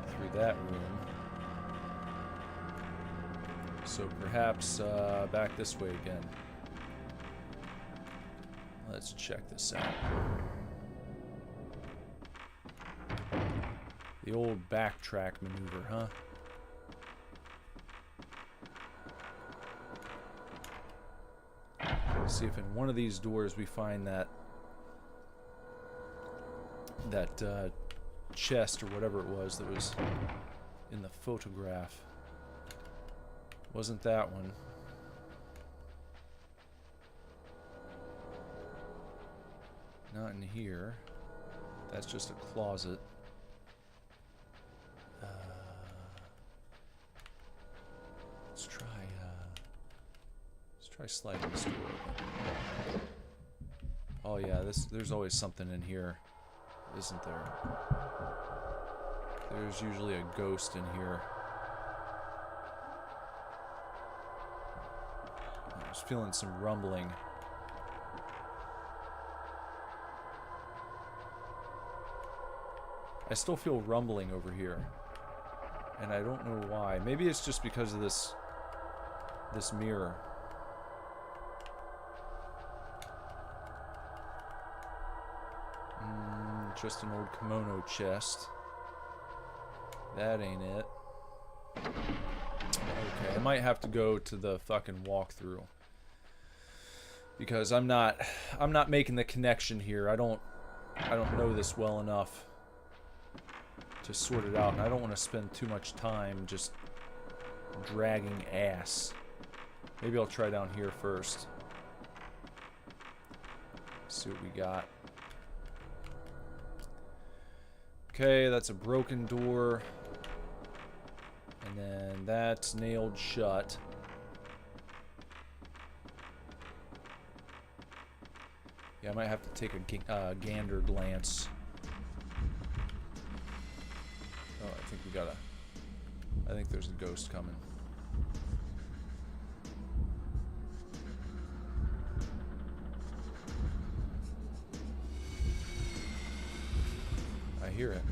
S1: Through that room. So perhaps back this way again. Let's check this out. The old backtrack maneuver, huh? See if in one of these doors we find that chest or whatever it was that was in the photograph. Wasn't that one. Not in here. That's just a closet. Let's try sliding this door open. Oh yeah, there's always something in here, isn't there? There's usually a ghost in here. I was feeling some rumbling. I still feel rumbling over here. And I don't know why. Maybe it's just because of this mirror. Just an old kimono chest. That ain't it. Okay, I might have to go to the fucking walkthrough. Because I'm not making the connection here. I don't know this well enough to sort it out, and I don't want to spend too much time just dragging ass. Maybe I'll try down here first. See what we got. Okay, that's a broken door. And then that's nailed shut. Yeah, I might have to take a gander glance. Oh, I think we gotta... I think there's a ghost coming. I hear it.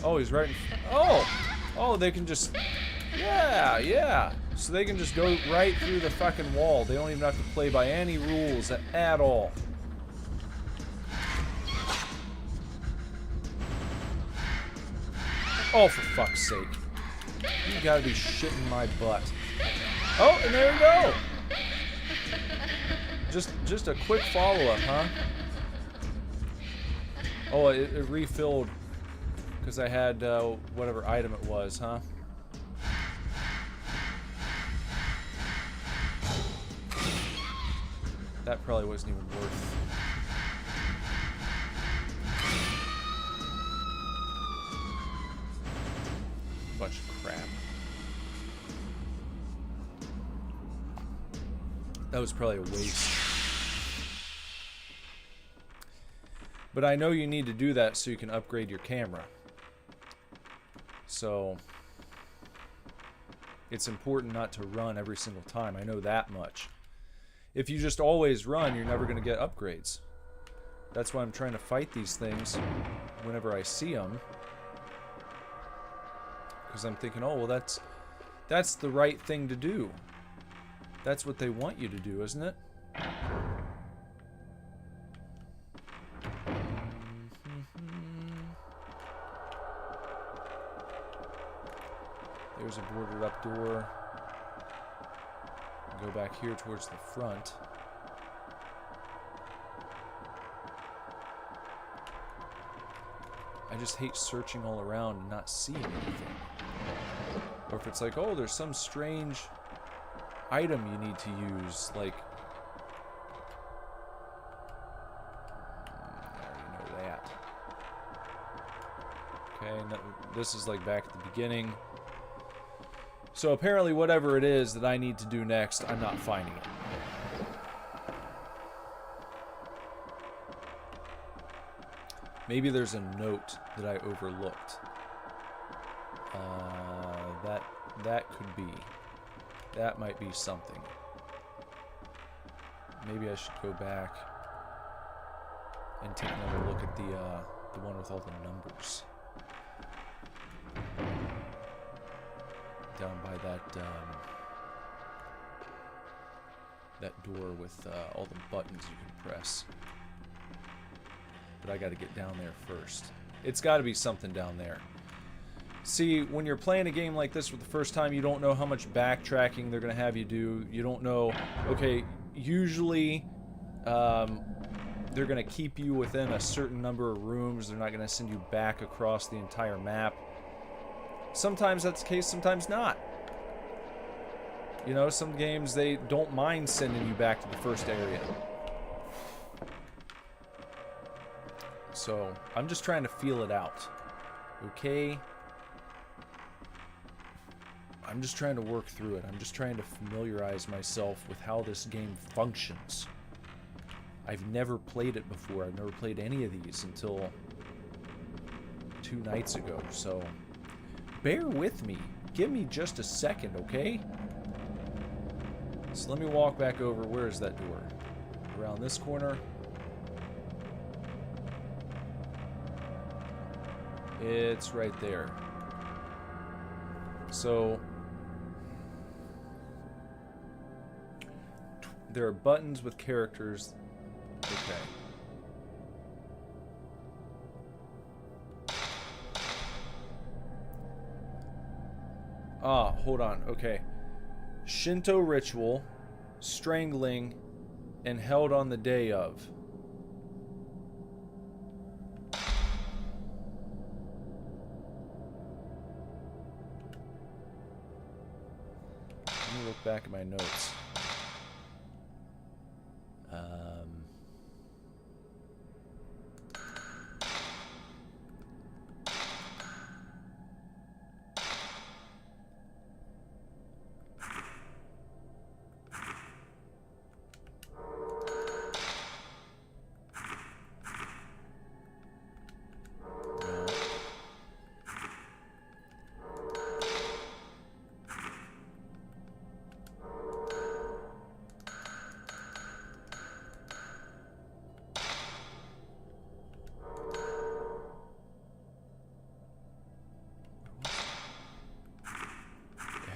S1: Oh, he's right in... Oh! Oh, they can just... Yeah, yeah. So they can just go right through the fucking wall. They don't even have to play by any rules at all. Oh, for fuck's sake. You gotta be shitting my butt. Oh, and there we go! Just a quick follow-up, huh? Oh, it refilled because I had whatever item it was, huh? That probably wasn't even worth. Bunch of crap. That was probably a waste. But I know you need to do that so you can upgrade your camera. So it's important not to run every single time. I know that much. If you just always run, you're never going to get upgrades. That's why I'm trying to fight these things whenever I see them. Because I'm thinking, oh, well, that's the right thing to do. That's what they want you to do, isn't it? There's a boarded up door. Go back here towards the front. I just hate searching all around and not seeing anything. Or if it's like, oh, there's some strange item you need to use, like... I already know that. Okay, no, this is like back at the beginning. So apparently whatever it is that I need to do next, I'm not finding it. Maybe there's a note that I overlooked. That could be. That might be something. Maybe I should go back and take another look at the one with all the numbers. Down by that door with all the buttons you can press. But I got to get down there first. It's got to be something down there. See, when you're playing a game like this for the first time, you don't know how much backtracking they're going to have you do. You don't know, okay, usually they're going to keep you within a certain number of rooms. They're not going to send you back across the entire map. Sometimes that's the case, sometimes not. You know, some games, they don't mind sending you back to the first area. So, I'm just trying to feel it out. Okay? I'm just trying to work through it. I'm just trying to familiarize myself with how this game functions. I've never played it before. I've never played any of these until 2 nights ago. So, bear with me. Give me just a second, okay? So let me walk back over. Where is that door? Around this corner. It's right there. So there are buttons with characters. Okay. Ah, hold on. Okay. Shinto ritual, strangling, and held on the day of. Let me look back at my notes.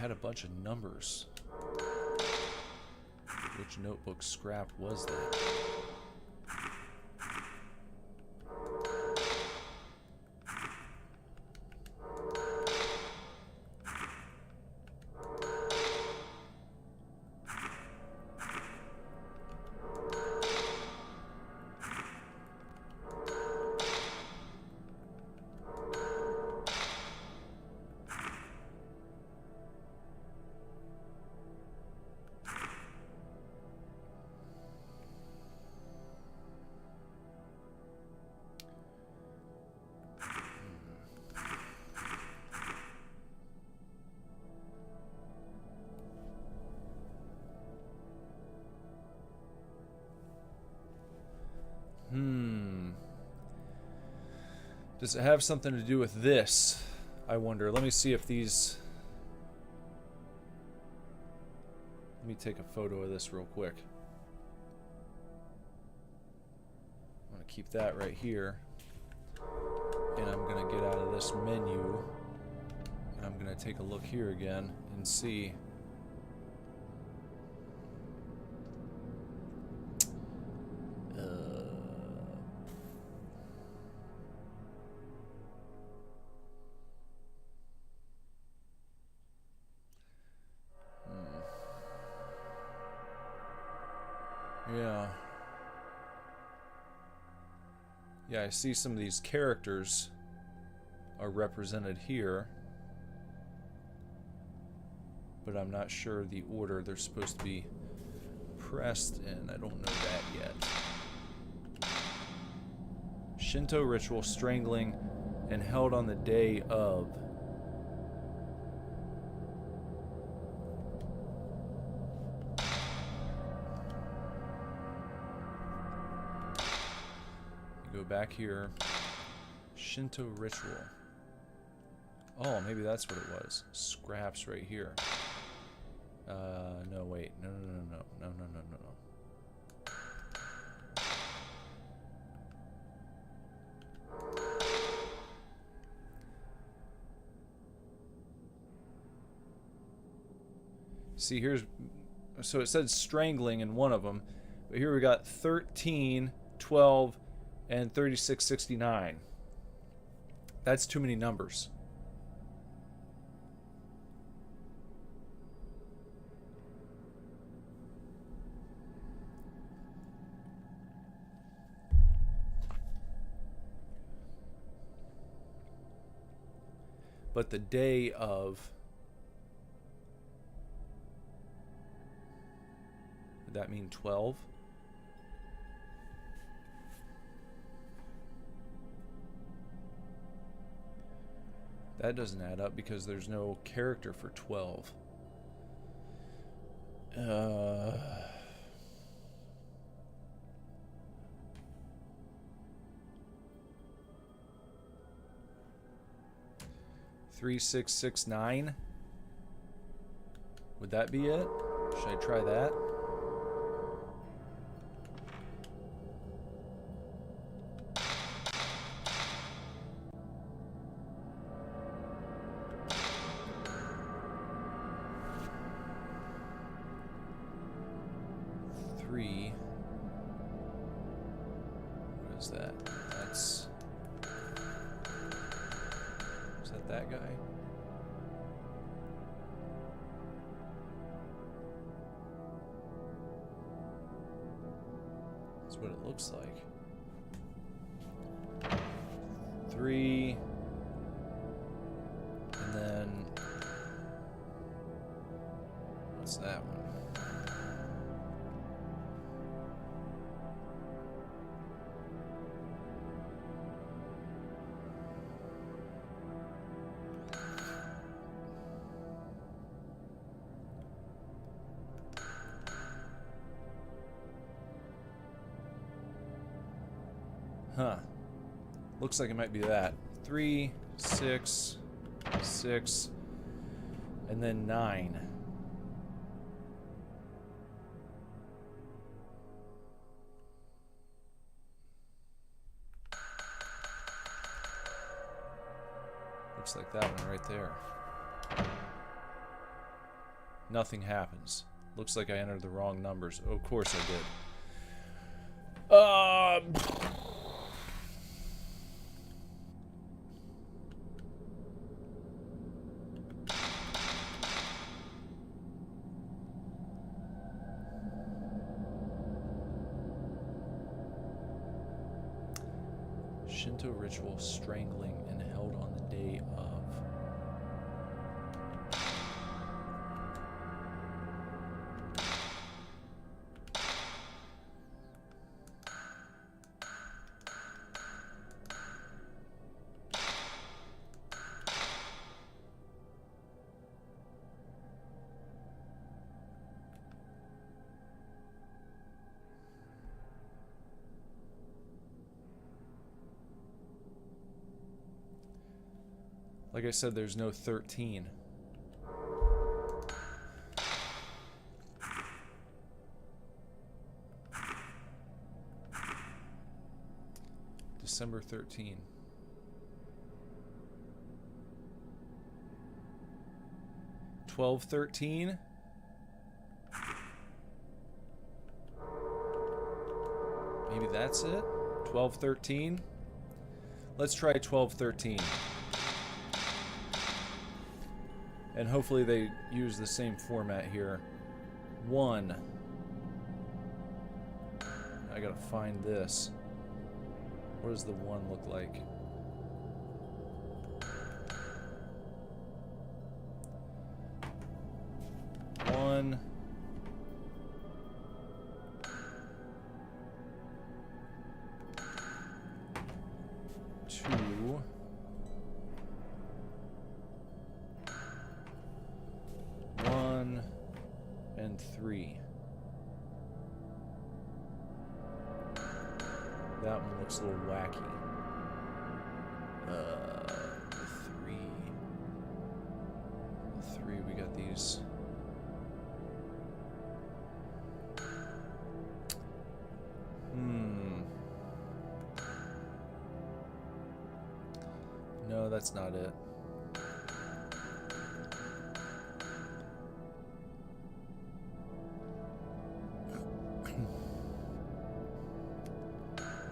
S1: Had a bunch of numbers. Which notebook scrap was that? Does it have something to do with this? I wonder. Let me see if these... Let me take a photo of this real quick. I'm going to keep that right here. And I'm going to get out of this menu. And I'm going to take a look here again and see. Yeah. Yeah, I see some of these characters are represented here. But I'm not sure the order they're supposed to be pressed in. I don't know that yet. Shinto ritual, strangling, and held on the day of. Go back here. Shinto ritual. Oh, maybe that's what it was. Scraps right here. No, wait. No. See, here's... So it said strangling in one of them. But here we got 13, 12, and 3669. That's too many numbers. But the day of... Would that mean 12? That doesn't add up because there's no character for 12. 3669. Would that be it? Should I try that? What is that? That's... Is that that guy? That's what it looks like. 3. And then... What's that one? Huh. Looks like it might be that. 3, 6, 6, and then 9. Looks like that one right there. Nothing happens. Looks like I entered the wrong numbers. Oh, of course I did. Shinto ritual, strangling, and held on the day of. Like I said, there's no 13. December 13. $12.13. Maybe that's it. 12.13. Let's try 12.13. And hopefully they use the same format here. 1. I gotta find this. What does the 1 look like? One. Two. One. And 3. That one looks a little wacky. 3. 3, we got these. No, that's not it.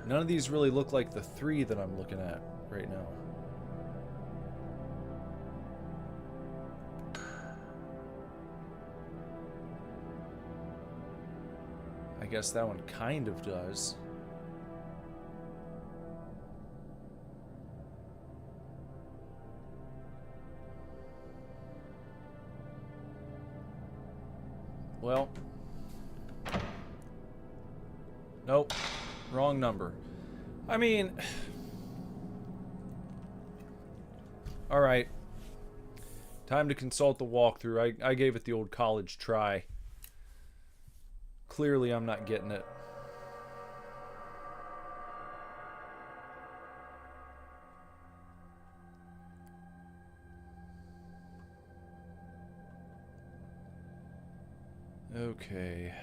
S1: None of these really look like the 3 that I'm looking at right now. I guess that one kind of does. Well. Nope. Wrong number. I mean... Alright. Time to consult the walkthrough. I gave it the old college try. Clearly I'm not getting it. Okay.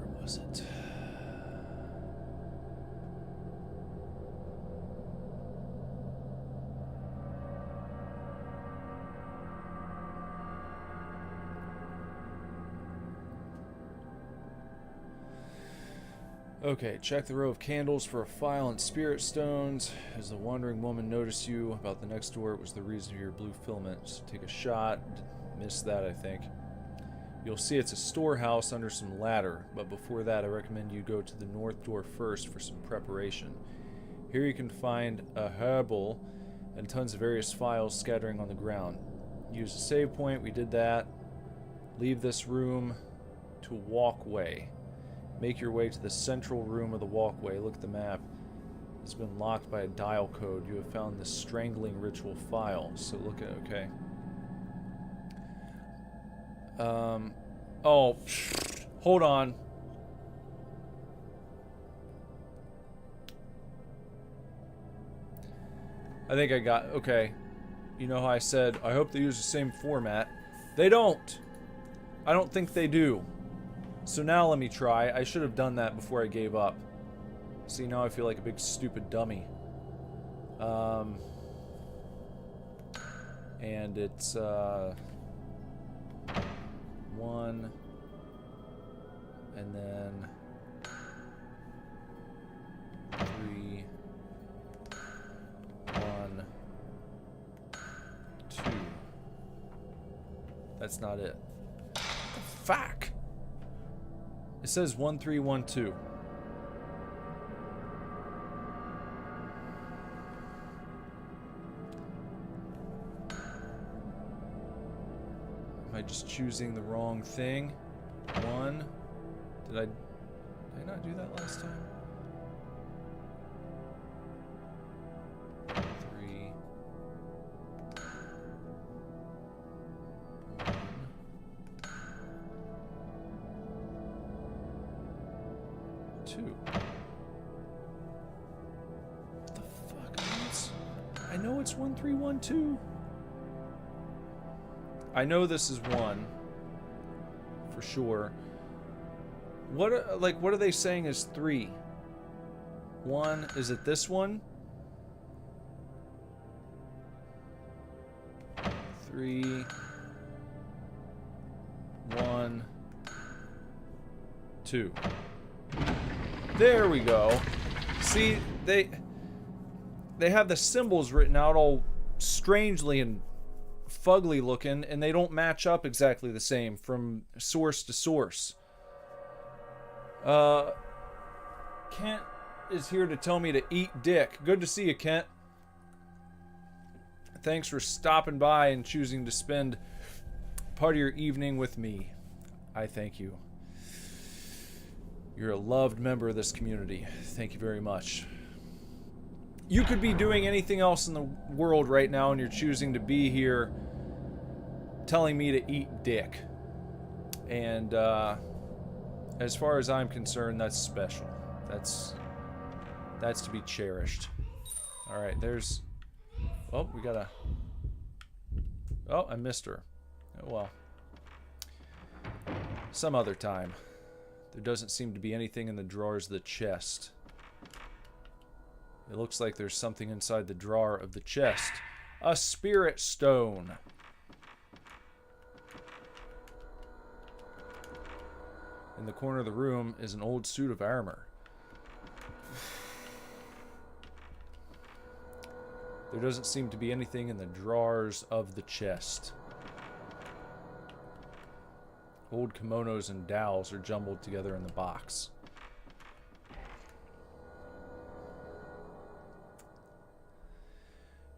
S1: Where was it? Okay, check the row of candles for a file and spirit stones. As the wandering woman noticed you about the next door, it was the reason for your blue filament. So take a shot. Missed that, I think. You'll see it's a storehouse under some ladder, but before that I recommend you go to the north door first for some preparation. Here you can find a herbal and tons of various files scattering on the ground. Use a save point, we did that. Leave this room to a walkway. Make your way to the central room of the walkway. Look at the map. It's been locked by a dial code. You have found the strangling ritual file. So look at okay. Oh, hold on. I think I got okay. You know how I said I hope they use the same format. They don't. I don't think they do. So now let me try. I should have done that before I gave up. See, now I feel like a big stupid dummy. And it's 1 and then 3 1 2. That's not it. What the fuck? It says 1312. Am I just choosing the wrong thing? 1. Did I not do that last time? 3. 1. 1312. What the fuck? I know it's 1312. I know this is 1 for sure. What are they saying is 3? 1, is it this one? 3 1 2. There we go. See, they have the symbols written out all strangely and fugly looking, and they don't match up exactly the same from source to source. Kent is here to tell me to eat dick. Good to see you, Kent. Thanks for stopping by and choosing to spend part of your evening with me. I thank you. You're a loved member of this community. Thank you very much. You could be doing anything else in the world right now, and you're choosing to be here telling me to eat dick. And as far as I'm concerned, that's special. That's to be cherished. Alright, there's... Oh, we gotta... Oh, I missed her. Oh, well. Some other time. There doesn't seem to be anything in the drawers of the chest. It looks like there's something inside the drawer of the chest. A spirit stone. In the corner of the room is an old suit of armor. There doesn't seem to be anything in the drawers of the chest. Old kimonos and dowels are jumbled together in the box.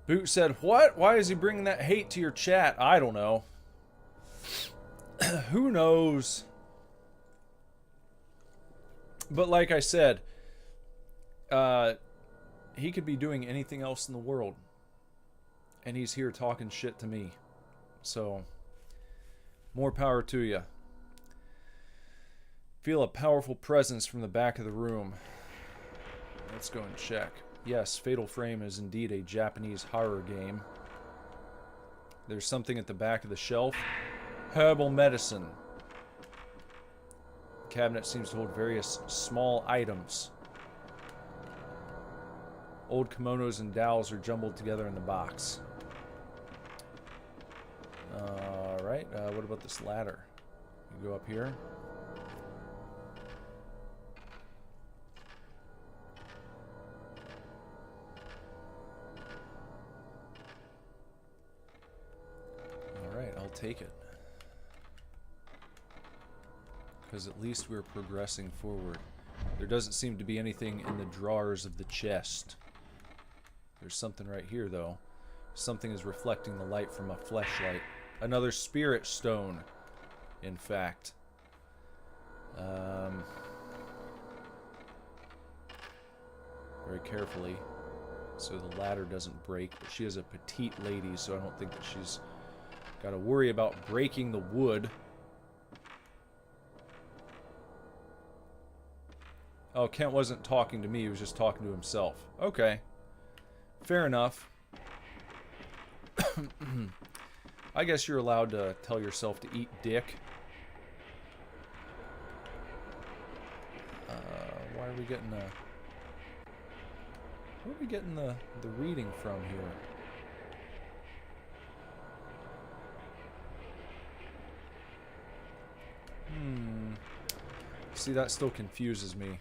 S1: Boot said, "What? Why is he bringing that hate to your chat?" I don't know. Who knows? But like I said, he could be doing anything else in the world. And he's here talking shit to me. So, more power to you. Feel a powerful presence from the back of the room. Let's go and check. Yes, Fatal Frame is indeed a Japanese horror game. There's something at the back of the shelf. Herbal medicine. The cabinet seems to hold various small items. Old kimonos and dowels are jumbled together in the box. Alright, what about this ladder? You go up here. Alright, I'll take it. Because at least we're progressing forward. There doesn't seem to be anything in the drawers of the chest. There's something right here, though. Something is reflecting the light from a fleshlight. Another spirit stone, in fact. Very carefully, so the ladder doesn't break. But she is a petite lady, so I don't think that she's got to worry about breaking the wood. Oh, Kent wasn't talking to me, he was just talking to himself. Okay. Fair enough. I guess you're allowed to tell yourself to eat dick. Why are we getting the... Where are we getting the reading from here? See, that still confuses me.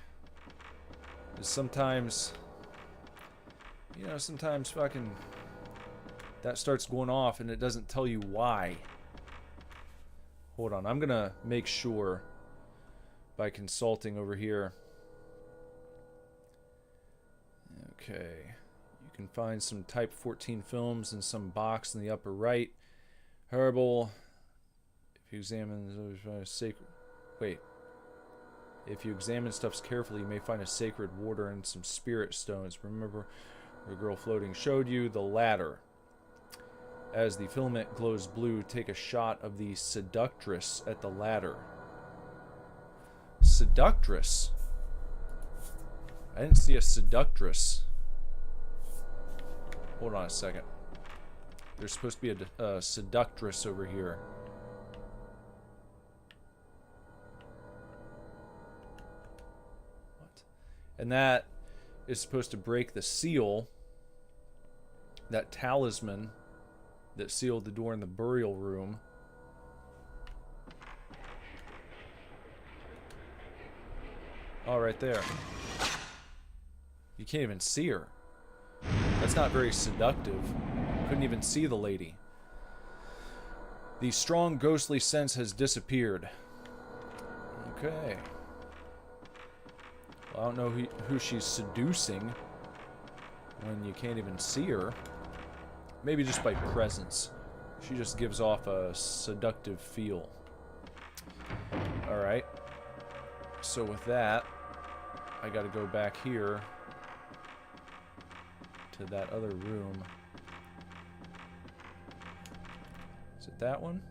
S1: Sometimes... You know, sometimes fucking... That starts going off and it doesn't tell you why. Hold on, I'm gonna make sure by consulting over here. Okay. You can find some Type 14 films in some box in the upper right. Herbal. If you examine sacred... Wait. If you examine stuffs carefully, you may find a sacred water and some spirit stones. Remember, the girl floating showed you the ladder. As the filament glows blue, take a shot of the seductress at the ladder. Seductress? I didn't see a seductress. Hold on a second. There's supposed to be a seductress over here. What? And that is supposed to break the seal. That talisman that sealed the door in the burial room. Oh, right there. You can't even see her. That's not very seductive. Couldn't even see the lady. The strong ghostly sense has disappeared. Okay. Well, I don't know who she's seducing when you can't even see her. Maybe just by presence. She just gives off a seductive feel. Alright. So with that, I gotta go back here to that other room. Is it that one?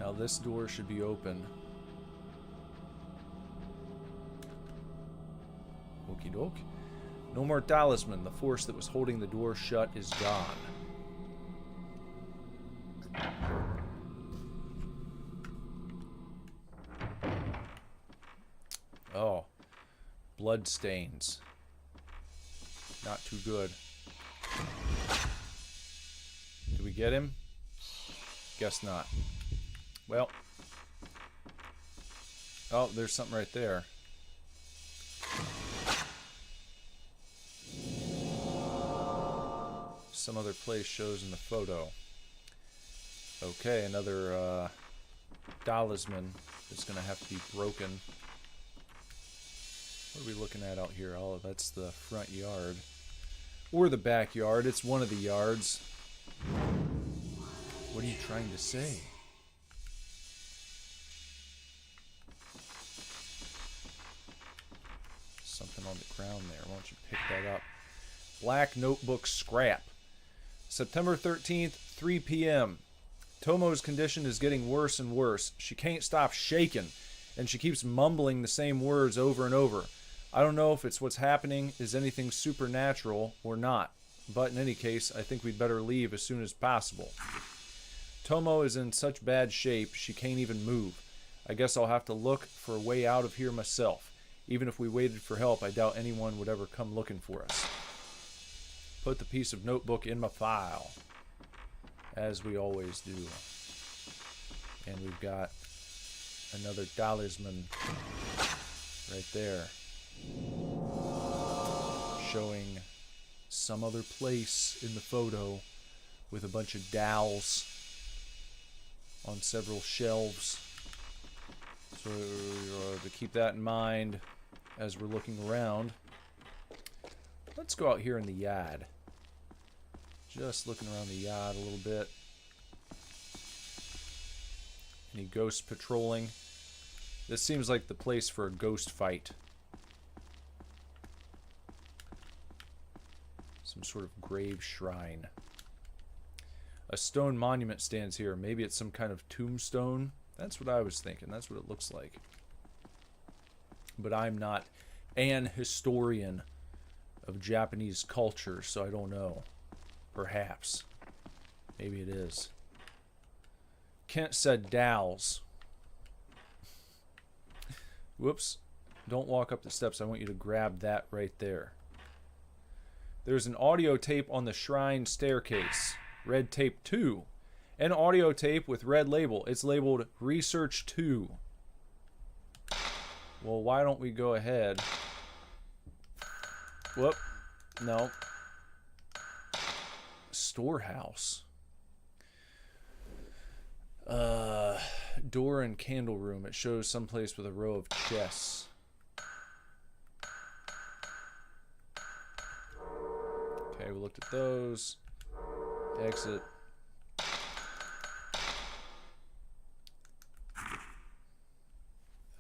S1: Now this door should be open. Okie doke. No more talisman. The force that was holding the door shut is gone. Oh. Blood stains. Not too good. Did we get him? Guess not. Well. Oh, there's something right there. Some other place shows in the photo. Okay, another talisman that's going to have to be broken. What are we looking at out here? Oh, that's the front yard. Or the backyard. It's one of the yards. What are you trying to say? Something on the ground there. Why don't you pick that up? Black notebook scrap. September 13th, 3 p.m. Tomo's condition is getting worse and worse. She can't stop shaking, and she keeps mumbling the same words over and over. I don't know if it's what's happening is anything supernatural or not, but in any case, I think we'd better leave as soon as possible. Tomo is in such bad shape, she can't even move. I guess I'll have to look for a way out of here myself. Even if we waited for help, I doubt anyone would ever come looking for us. Put the piece of notebook in my file, as we always do. And we've got another talisman right there, showing some other place in the photo with a bunch of dowels on several shelves. So to keep that in mind as we're looking around, let's go out here in the yard. Just looking around the yard a little bit. Any ghosts patrolling? This seems like the place for a ghost fight. Some sort of grave shrine. A stone monument stands here. Maybe it's some kind of tombstone. That's what I was thinking. That's what it looks like. But I'm not an historian of Japanese culture, so I don't know. Perhaps. Maybe it is. Kent said dowels. Whoops. Don't walk up the steps. I want you to grab that right there. There's an audio tape on the shrine staircase. Red tape 2. An audio tape with red label. It's labeled Research 2. Well, why don't we go ahead? Whoop. No. Storehouse. Door and candle room. It shows someplace with a row of chests. Okay, we looked at those. Exit.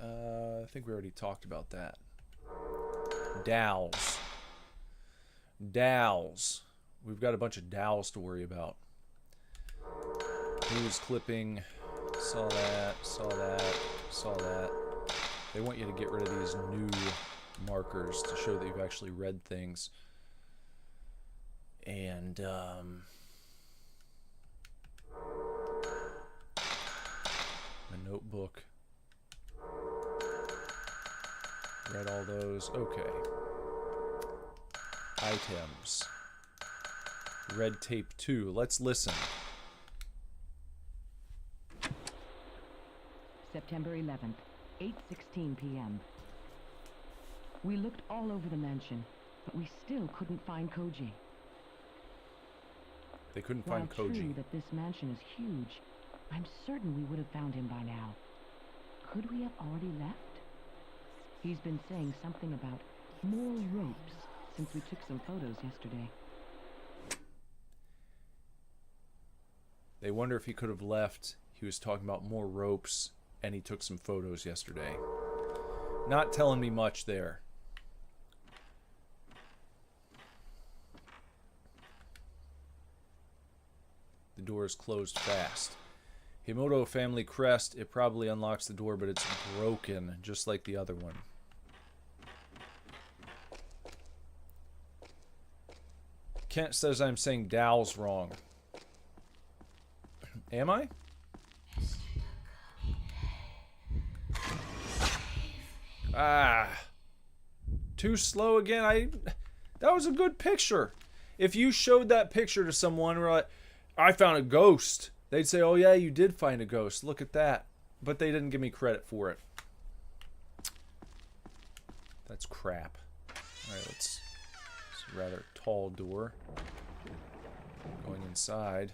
S1: I think we already talked about that. Dowels. Dowels. We've got a bunch of dowels to worry about. News clipping. Saw that, saw that, saw that. They want you to get rid of these new markers to show that you've actually read things. And, my notebook. Read all those. Okay. Items. Red tape 2. Let's listen.
S3: September 11th, 8:16 p.m. We looked all over the mansion, but we still couldn't find Koji.
S1: They couldn't
S3: While
S1: find Koji.
S3: true that this mansion is huge, I'm certain we would have found him by now. Could we have already left? He's been saying something about more ropes since we took some photos yesterday.
S1: They wonder if he could have left. He was talking about more ropes, and he took some photos yesterday. Not telling me much there. The door is closed fast. Himoto family crest. It probably unlocks the door, but it's broken, just like the other one. Kent says I'm saying Dow's wrong. Am I? Ah. Too slow again. That was a good picture. If you showed that picture to someone, we're like, I found a ghost. They'd say, oh yeah, you did find a ghost. Look at that. But they didn't give me credit for it. That's crap. Alright, it's a rather tall door. Going inside.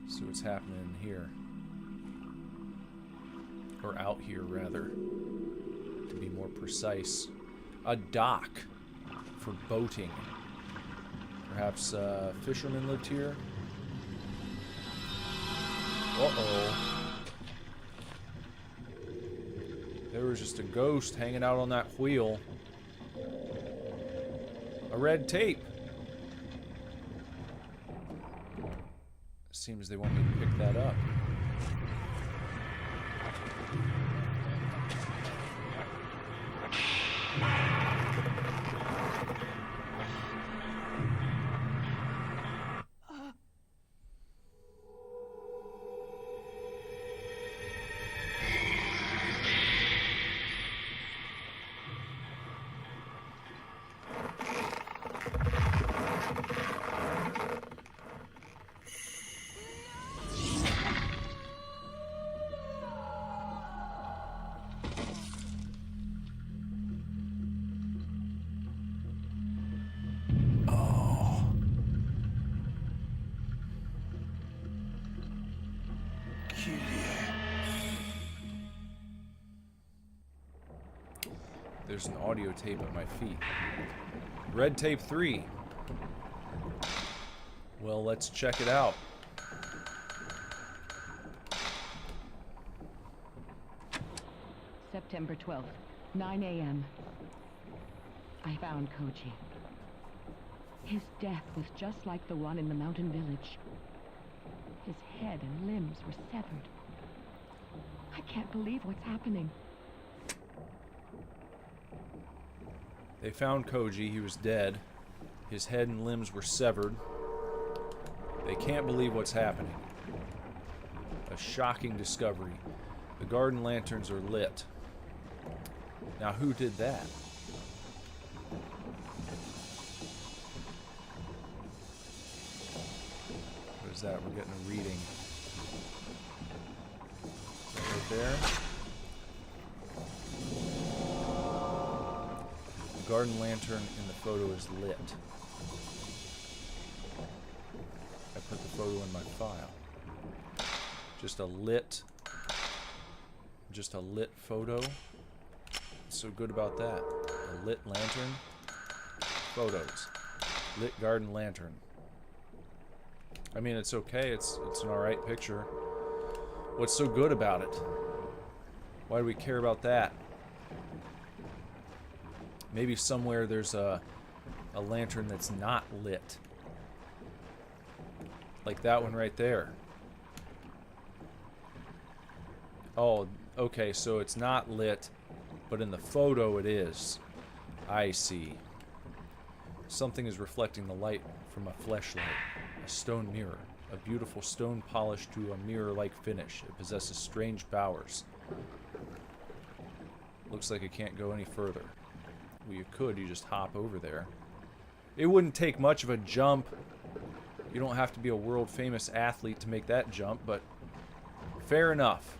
S1: See what's happening in here. Or out here, rather. To be more precise. A dock for boating. Perhaps fishermen lived here? Uh-oh. There was just a ghost hanging out on that wheel. A red tape. Seems they want me to pick that up. There's an audio tape at my feet. Red tape 3. Well, let's check it out.
S3: September 12th, 9 a.m. I found Koji. His death was just like the one in the mountain village. His head and limbs were severed. I can't believe what's happening.
S1: They found Koji. He was dead. His head and limbs were severed. They can't believe what's happening. A shocking discovery. The garden lanterns are lit. Now, who did that? What is that? We're getting a reading. Right there. The garden lantern in the photo is lit. I put the photo in my file. Just a lit photo. What's so good about that? A lit lantern. Photos. Lit garden lantern. I mean, it's okay. It's an alright picture. What's so good about it? Why do we care about that? Maybe somewhere there's a lantern that's not lit. Like that one right there. Oh, okay, so it's not lit, but in the photo it is. I see. Something is reflecting the light from a fleshlight. A stone mirror. A beautiful stone polished to a mirror-like finish. It possesses strange powers. Looks like it can't go any further. Well, you could. You just hop over there. It wouldn't take much of a jump. You don't have to be a world-famous athlete to make that jump, but fair enough.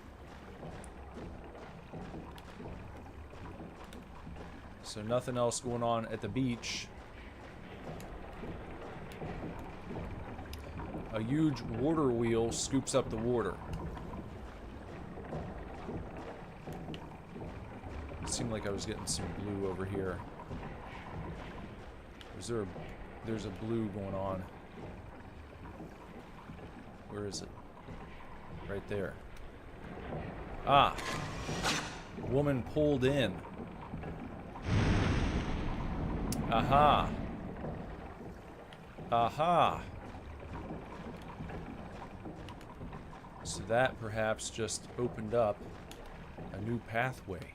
S1: So nothing else going on at the beach. A huge water wheel scoops up the water. It seemed like I was getting some blue over here. There's a blue going on. Where is it? Right there. Ah! Woman pulled in. Aha! Aha! So that perhaps just opened up a new pathway.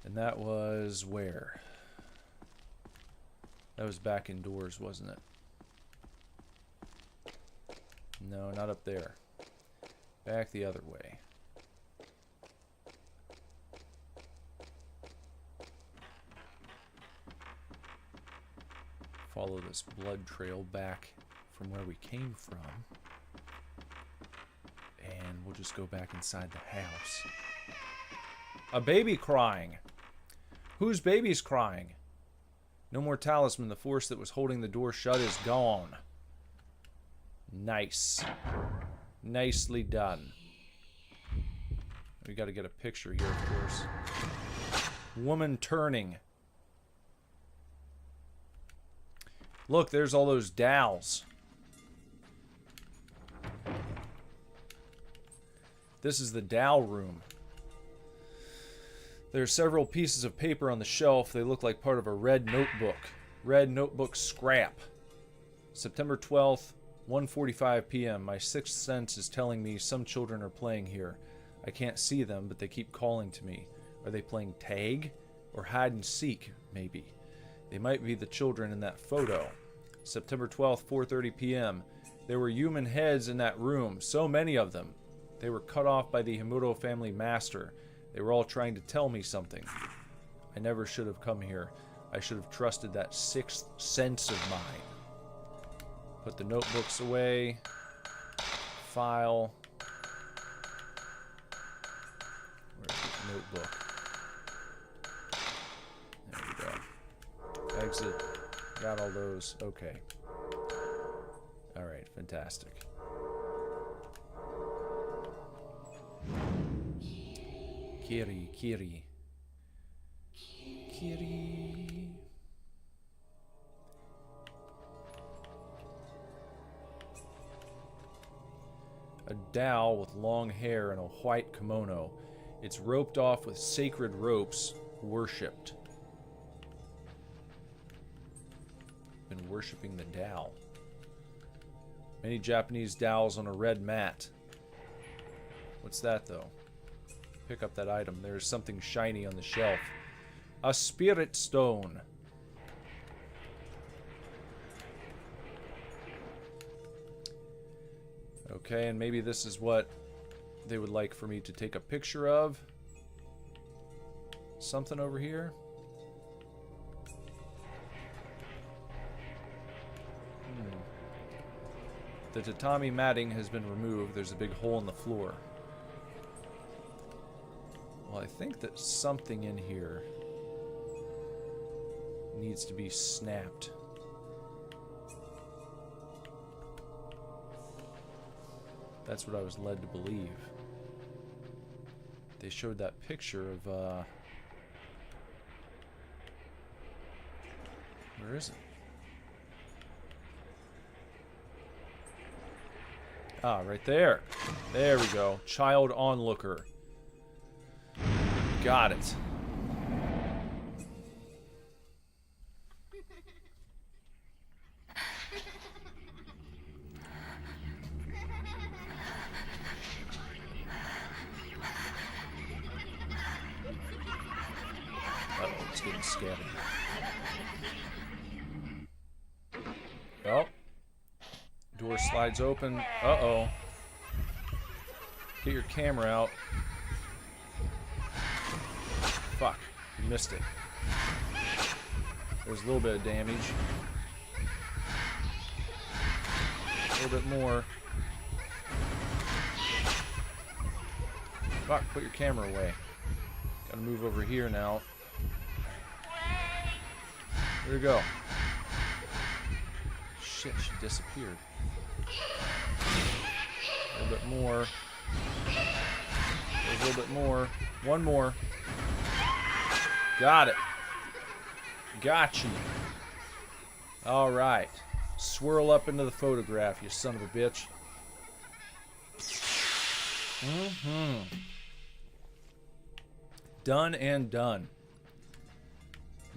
S1: And that was where? That was back indoors, wasn't it? No, not up there. Back the other way. Follow this blood trail back from where we came from. And we'll just go back inside the house. A baby crying. Whose baby's crying? No more talisman. The force that was holding the door shut is gone. Nice. Nicely done. We got to get a picture here, of course. Woman turning. Look, there's all those dowels. This is the dowel room. There are several pieces of paper on the shelf. They look like part of a red notebook. Red notebook scrap. September 12th, 1:45 p.m. My sixth sense is telling me some children are playing here. I can't see them, but they keep calling to me. Are they playing tag? Or hide and seek, maybe? They might be the children in that photo. September 12th, 4:30 p.m. There were human heads in that room, so many of them. They were cut off by the Himuro family master. They were all trying to tell me something. I never should have come here. I should have trusted that sixth sense of mine. Put the notebooks away. File. Where's the notebook? There we go. Exit. Got all those. Okay. Alright, fantastic. Kiri, Kiri. Kiri. A dowel with long hair and a white kimono. It's roped off with sacred ropes, worshipped. Been worshipping the dowel. Many Japanese dowels on a red mat. What's that, though? Pick up that item. There's something shiny on the shelf. A spirit stone. Okay, and maybe this is what they would like for me to take a picture of. Something over here. The tatami matting has been removed. There's a big hole in the floor. Well, I think that something in here needs to be snapped. That's what I was led to believe. They showed that picture of, where is it? Ah, right there. There we go. Child onlooker. Got it. getting scattered. Oh. Door slides open. Uh-oh. Get your camera out. Fuck. You missed it. There's a little bit of damage. A little bit more. Fuck, put your camera away. Gotta move over here now. There we go. Shit, she disappeared. A little bit more. There's a little bit more. One more. Got it. Got you. Alright. Swirl up into the photograph, you son of a bitch. Done and done.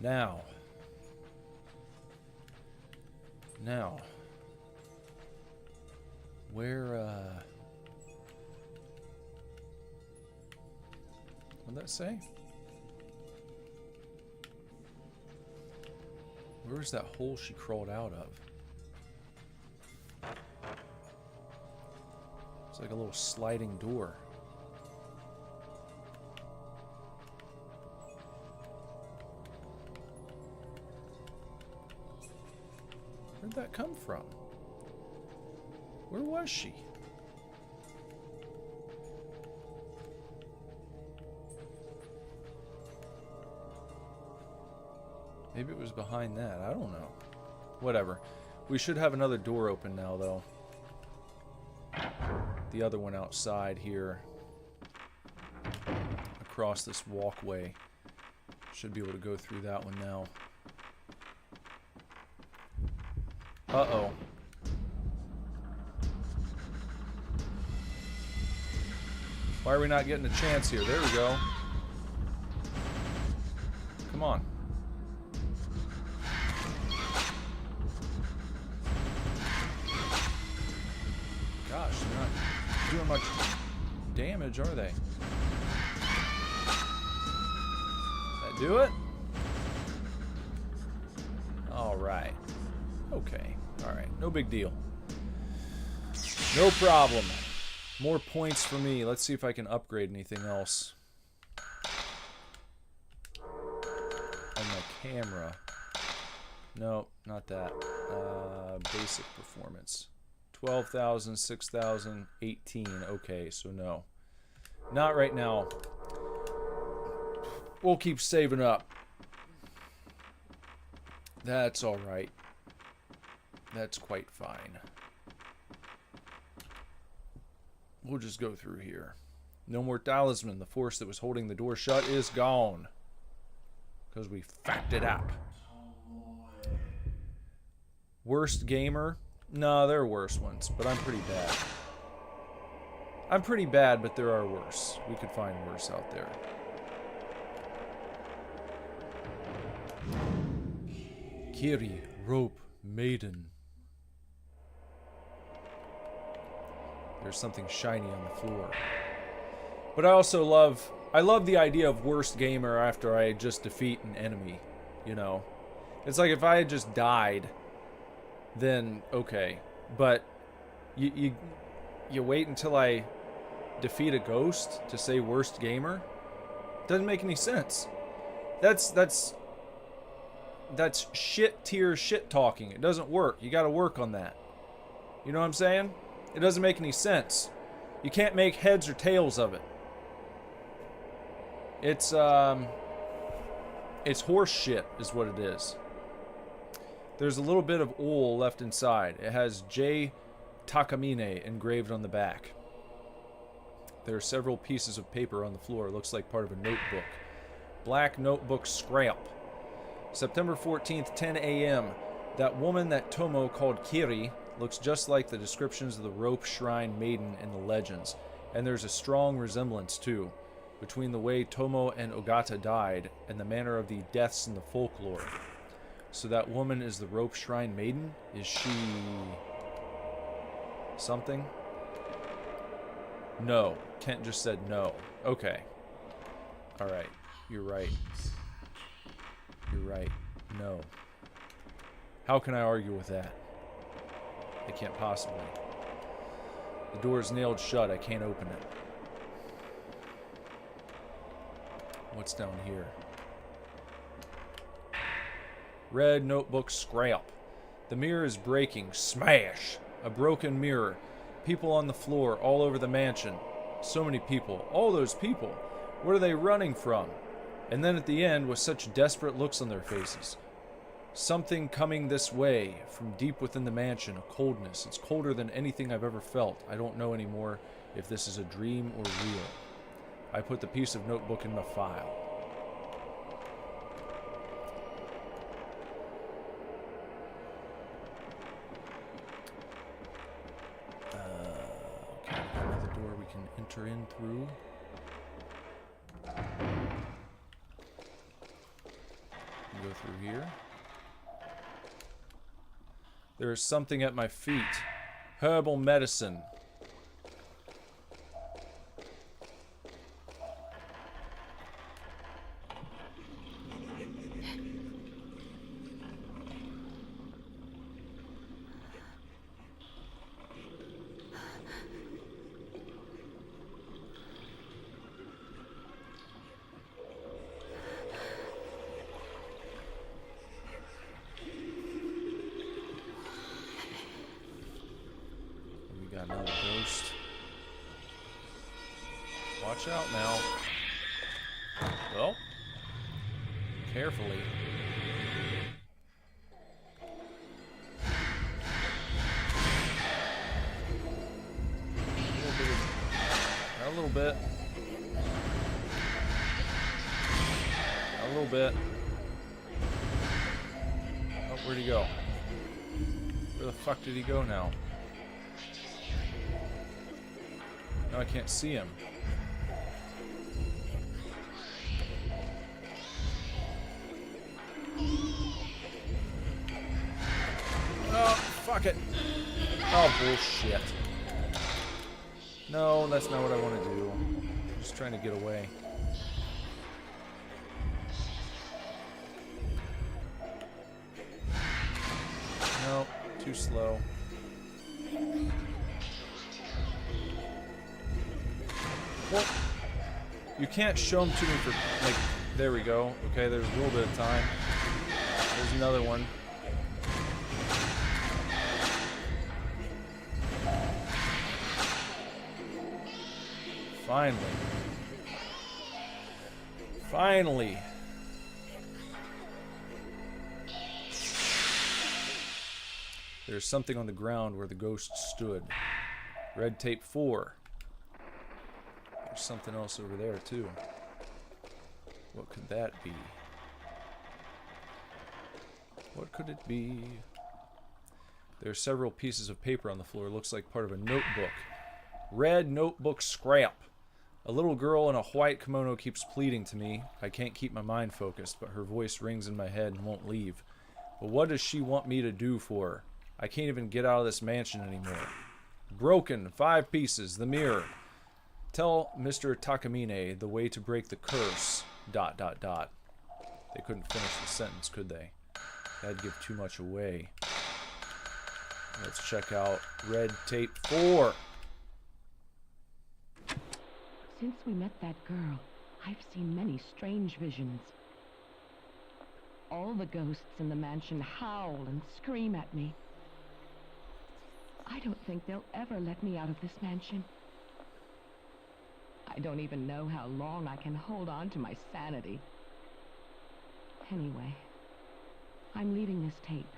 S1: Now. Where, what'd that say? Where's that hole she crawled out of? It's like a little sliding door. Where'd that come from? Where was she? Maybe it was behind that. I don't know. Whatever. We should have another door open now, though. The other one outside here. Across this walkway. Should be able to go through that one now. Uh-oh. Why are we not getting a chance here? There we go. Come on. Gosh, they're not doing much damage, are they? That do it? Alright. Okay. Alright. No big deal. No problem. More points for me. Let's see if I can upgrade anything else. On my camera. No, not that. Basic performance. 12,000, 6,000, 18. Okay, so no. Not right now. We'll keep saving up. That's alright. That's quite fine. We'll just go through here. No more talisman. The force that was holding the door shut is gone. Because we fucked it up. Worst gamer? No, there are worse ones, but I'm pretty bad. I'm pretty bad, but there are worse. We could find worse out there. Kiri, rope, maiden. There's something shiny on the floor. But I also love the idea of worst gamer after I just defeat an enemy, you know. It's like if I had just died, then okay. But you wait until I defeat a ghost to say worst gamer? Doesn't make any sense. That's shit tier shit talking. It doesn't work. You got to work on that. You know what I'm saying? It doesn't make any sense. You can't make heads or tails of it. It's horse shit is what it is. There's a little bit of oil left inside. It has J. Takamine engraved on the back. There are several pieces of paper on the floor. It looks like part of a notebook. Black notebook scrap. September 14th, 10 a.m. That woman that Tomo called Kiri looks just like the descriptions of the rope shrine maiden in the legends. And there's a strong resemblance, too, between the way Tomo and Ogata died and the manner of the deaths in the folklore. So that woman is the rope shrine maiden? Is she something? No. Kent just said no. Okay. Alright. You're right. You're right. No. How can I argue with that? I can't possibly. The door is nailed shut. I can't open it. What's down here? Red notebook scrap. The mirror is breaking. Smash! A broken mirror. People on the floor all over the mansion. So many people. All those people. What are they running from? And then at the end, with such desperate looks on their faces. Something coming this way from deep within the mansion. A coldness. It's colder than anything I've ever felt. I don't know anymore if this is a dream or real. I put the piece of notebook in the file. Okay, another door we can enter in through. Go through here. There is something at my feet. Herbal medicine. Another ghost. Watch out now. Well, carefully. A little bit. A little bit. Oh, where'd he go? Where the fuck did he go now? Now I can't see him. Oh, fuck it. Oh, bullshit. No, that's not what I want to do. I'm just trying to get away. No, too slow. Well, you can't show them to me for, like, there we go. Okay, there's a little bit of time. There's another one. Finally. Finally. There's something on the ground where the ghost stood. Red tape 4. There's something else over there, too. What could that be? What could it be? There are several pieces of paper on the floor. Looks like part of a notebook. Red notebook scrap. A little girl in a white kimono keeps pleading to me. I can't keep my mind focused, but her voice rings in my head and won't leave. But what does she want me to do for her? I can't even get out of this mansion anymore. Broken. 5 pieces. The mirror. Tell Mr. Takamine the way to break the curse. ... They couldn't finish the sentence, could they? That'd give too much away. Let's check out Red Tape 4.
S3: Since we met that girl, I've seen many strange visions. All the ghosts in the mansion howl and scream at me. I don't think they'll ever let me out of this mansion. I don't even know how long I can hold on to my sanity. Anyway, I'm leaving this tape.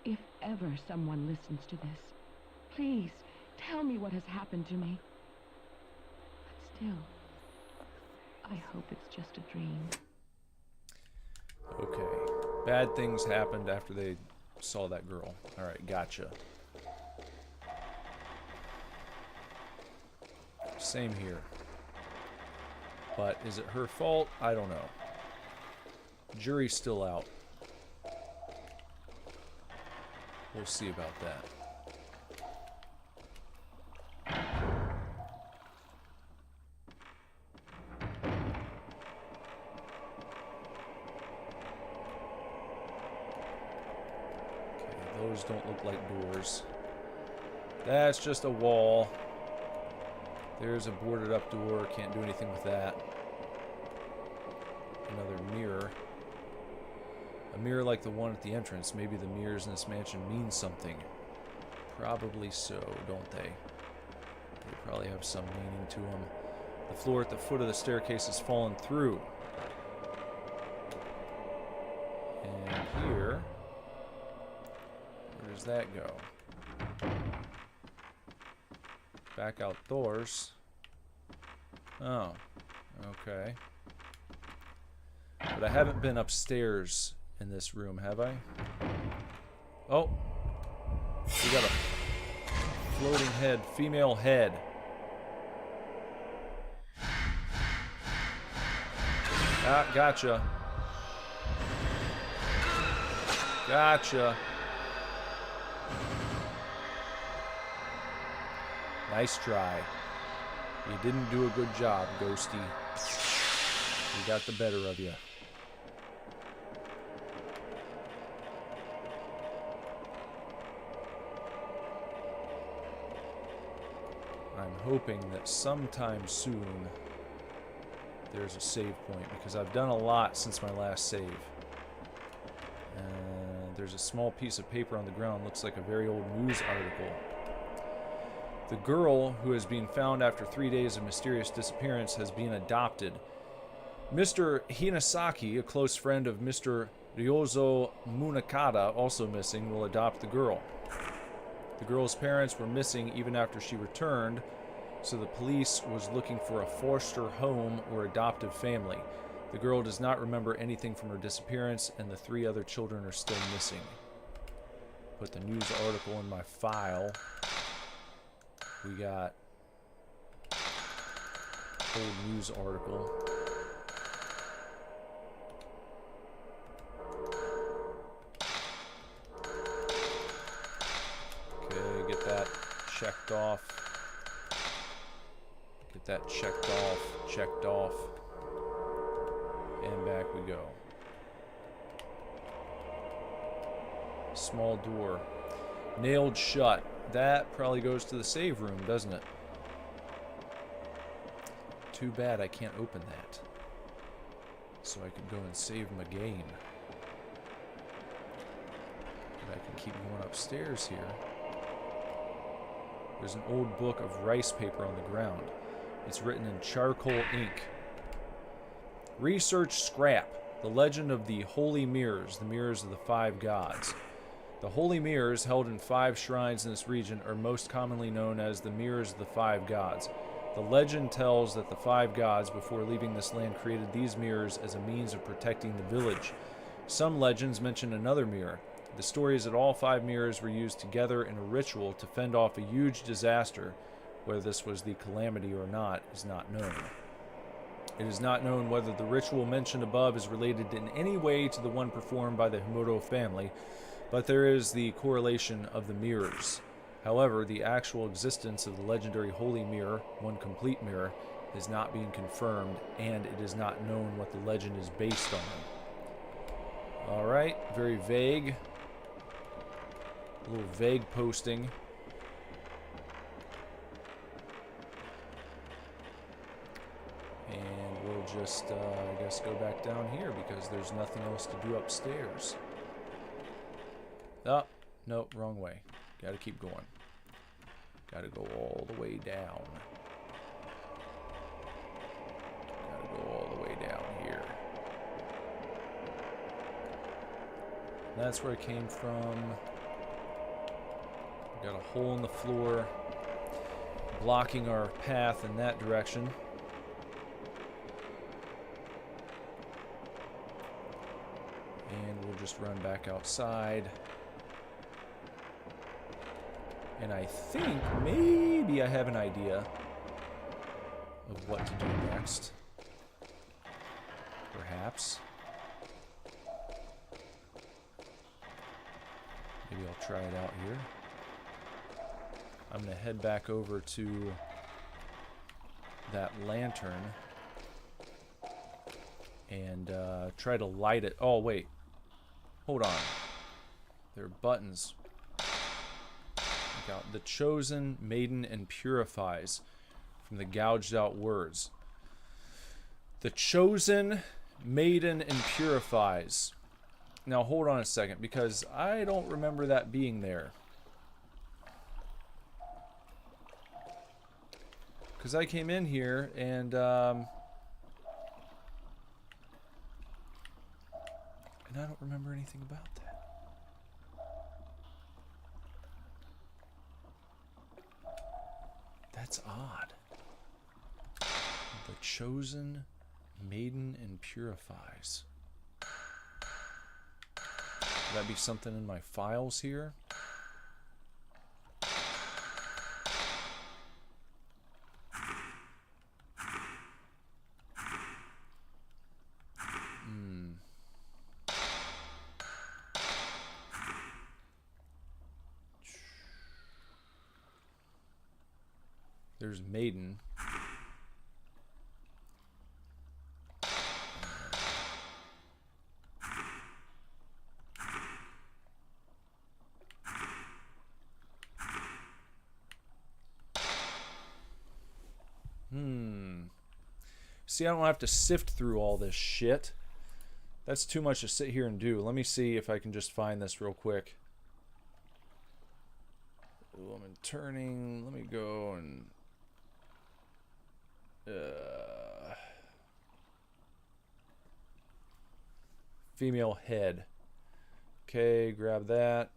S3: If ever someone listens to this, please tell me what has happened to me. But still, I hope it's just a dream.
S1: Okay. Bad things happened after they saw that girl. Alright, gotcha. Same here. But is it her fault? I don't know. Jury's still out. We'll see about that. Those don't look like doors. That's just a wall. There's a boarded up door. Can't do anything with that. Another mirror. A mirror like the one at the entrance. Maybe the mirrors in this mansion mean something. Probably so, don't they? They probably have some meaning to them. The floor at the foot of the staircase has fallen through. And here... where does that go? Back outdoors. Oh, okay. But I haven't been upstairs in this room, have I? Oh! We got a floating head, female head. Ah, gotcha. Gotcha. Nice try. You didn't do a good job, Ghosty. You got the better of you. I'm hoping that sometime soon there's a save point, because I've done a lot since my last save. There's a small piece of paper on the ground, looks like a very old news article. The girl, who has been found after 3 days of mysterious disappearance, has been adopted. Mr. Hinasaki, a close friend of Mr. Ryozo Munakata, also missing, will adopt the girl. The girl's parents were missing even after she returned, so the police was looking for a foster home or adoptive family. The girl does not remember anything from her disappearance, and the 3 other children are still missing. Put the news article in my file. We got old news article. Okay, get that checked off. Get that checked off. And back we go. Small door. Nailed shut. That probably goes to the save room, doesn't it? Too bad I can't open that. So I could go and save my game. But I can keep going upstairs here. There's an old book of rice paper on the ground. It's written in charcoal ink. Research scrap. The legend of the Holy Mirrors, the mirrors of the 5 gods. The holy mirrors, held in 5 shrines in this region, are most commonly known as the mirrors of the 5 gods. The legend tells that the 5 gods, before leaving this land, created these mirrors as a means of protecting the village. Some legends mention another mirror. The story is that all 5 mirrors were used together in a ritual to fend off a huge disaster. Whether this was the calamity or not is not known. It is not known whether the ritual mentioned above is related in any way to the one performed by the Himoto family, but there is the correlation of the mirrors. However, the actual existence of the legendary Holy Mirror, one complete mirror, is not being confirmed, and it is not known what the legend is based on. Alright, very vague. A little vague posting. And we'll just, I guess, go back down here because there's nothing else to do upstairs. Oh, no, wrong way. Gotta keep going. Gotta go all the way down. Gotta go all the way down here. That's where I came from. Got a hole in the floor blocking our path in that direction. And we'll just run back outside. And I think maybe I have an idea of what to do next. Perhaps. Maybe I'll try it out here. I'm going to head back over to that lantern and try to light it. Oh, wait. Hold on. There are buttons. check out. The chosen maiden and purifies from the gouged out words. The chosen maiden and purifies. Now hold on a second, because I don't remember that being there. Because I came in here and I don't remember anything about that. That's odd. The chosen maiden and purifies. Would that be something in my files here? There's maiden. See, I don't have to sift through all this shit. That's too much to sit here and do. Let me see if I can just find this real quick. Woman turning. Let me go and... female head. Okay, grab that.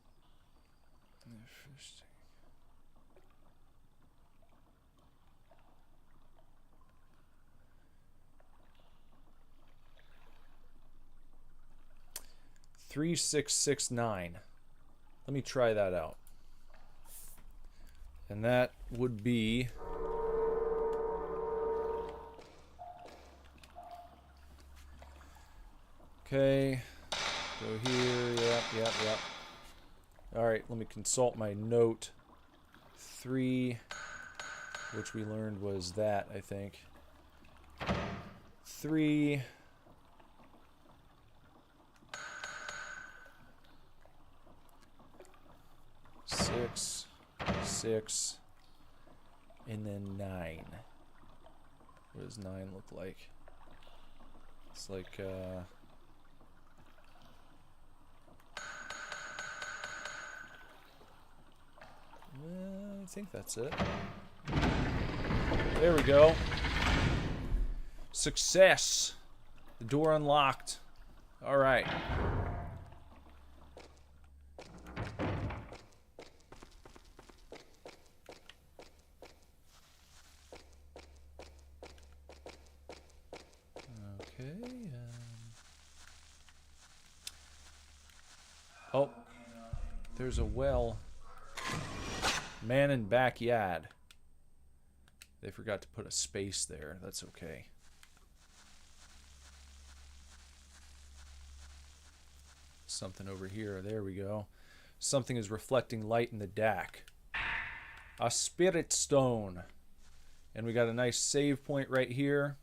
S1: $3,669. Let me try that out. And that would be... Okay, go here, yep. Alright, let me consult my note. 3, which we learned was that, I think. 3. Six, and then 9. What does 9 look like? It's like, I think that's it. There we go. Success. The door unlocked. All right. Okay. Oh, there's a well. Man in backyard. They forgot to put a space there. That's okay. Something over here. There we go. Something is reflecting light in the deck. A spirit stone. And we got a nice save point right here.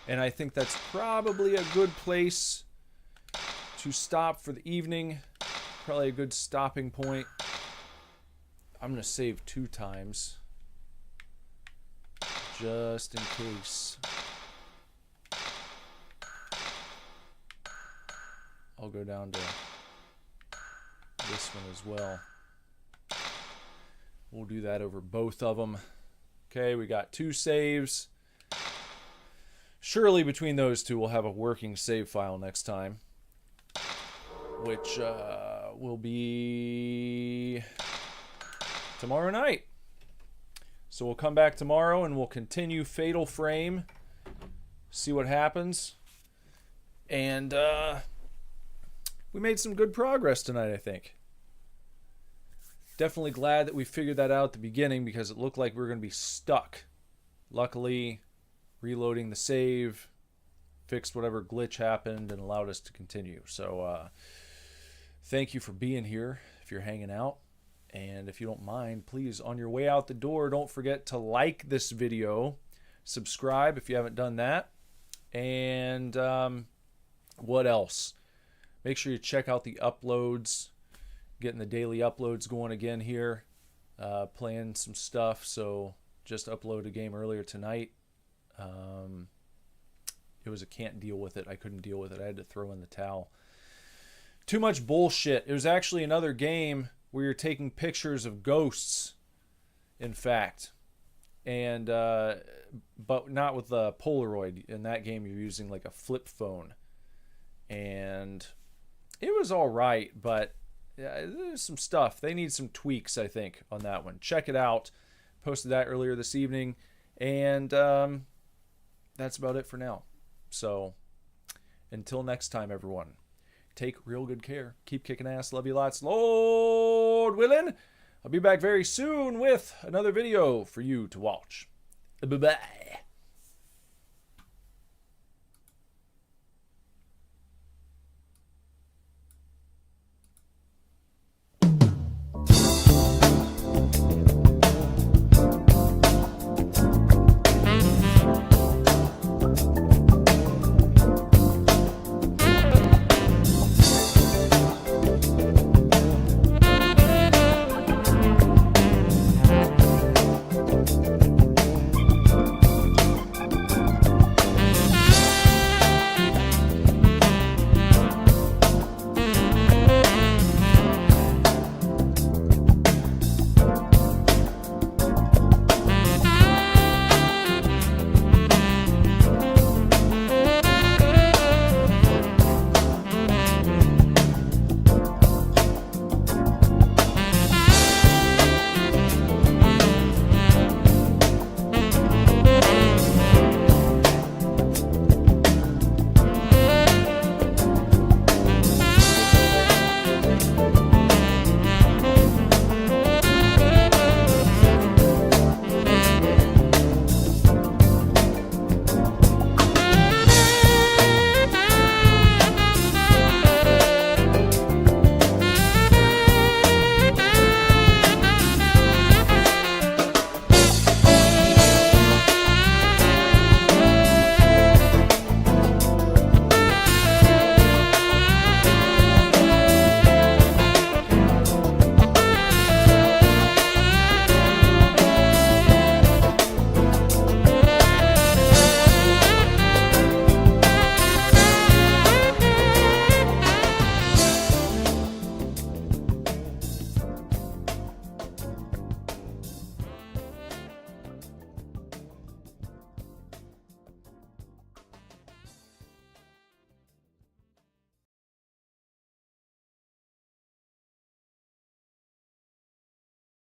S1: And I think that's probably a good place to stop for the evening. Probably a good stopping point. I'm going to save 2 times. Just in case. I'll go down to this one as well. We'll do that over both of them. Okay, we got 2 saves. Surely between those 2 we'll have a working save file next time. Which will be tomorrow night. So we'll come back tomorrow and we'll continue Fatal Frame. See what happens. And we made some good progress tonight, I think. Definitely glad that we figured that out at the beginning because it looked like we were going to be stuck. Luckily, reloading the save fixed whatever glitch happened and allowed us to continue. So thank you for being here if you're hanging out. And if you don't mind, please, on your way out the door, don't forget to like this video. Subscribe if you haven't done that. And what else? Make sure you check out the uploads. Getting the daily uploads going again here. playing some stuff. So just uploaded a game earlier tonight. It was a can't deal with it. I couldn't deal with it. I had to throw in the towel. Too much bullshit. It was actually another game where you're taking pictures of ghosts, in fact. And but not with a Polaroid. In that game, you're using like a flip phone. And it was all right, but there's some stuff. They need some tweaks, I think, on that one. Check it out. Posted that earlier this evening. And that's about it for now. So until next time, everyone, take real good care. Keep kicking ass. Love you lots. Lord willing, I'll be back very soon with another video for you to watch. Bye-bye.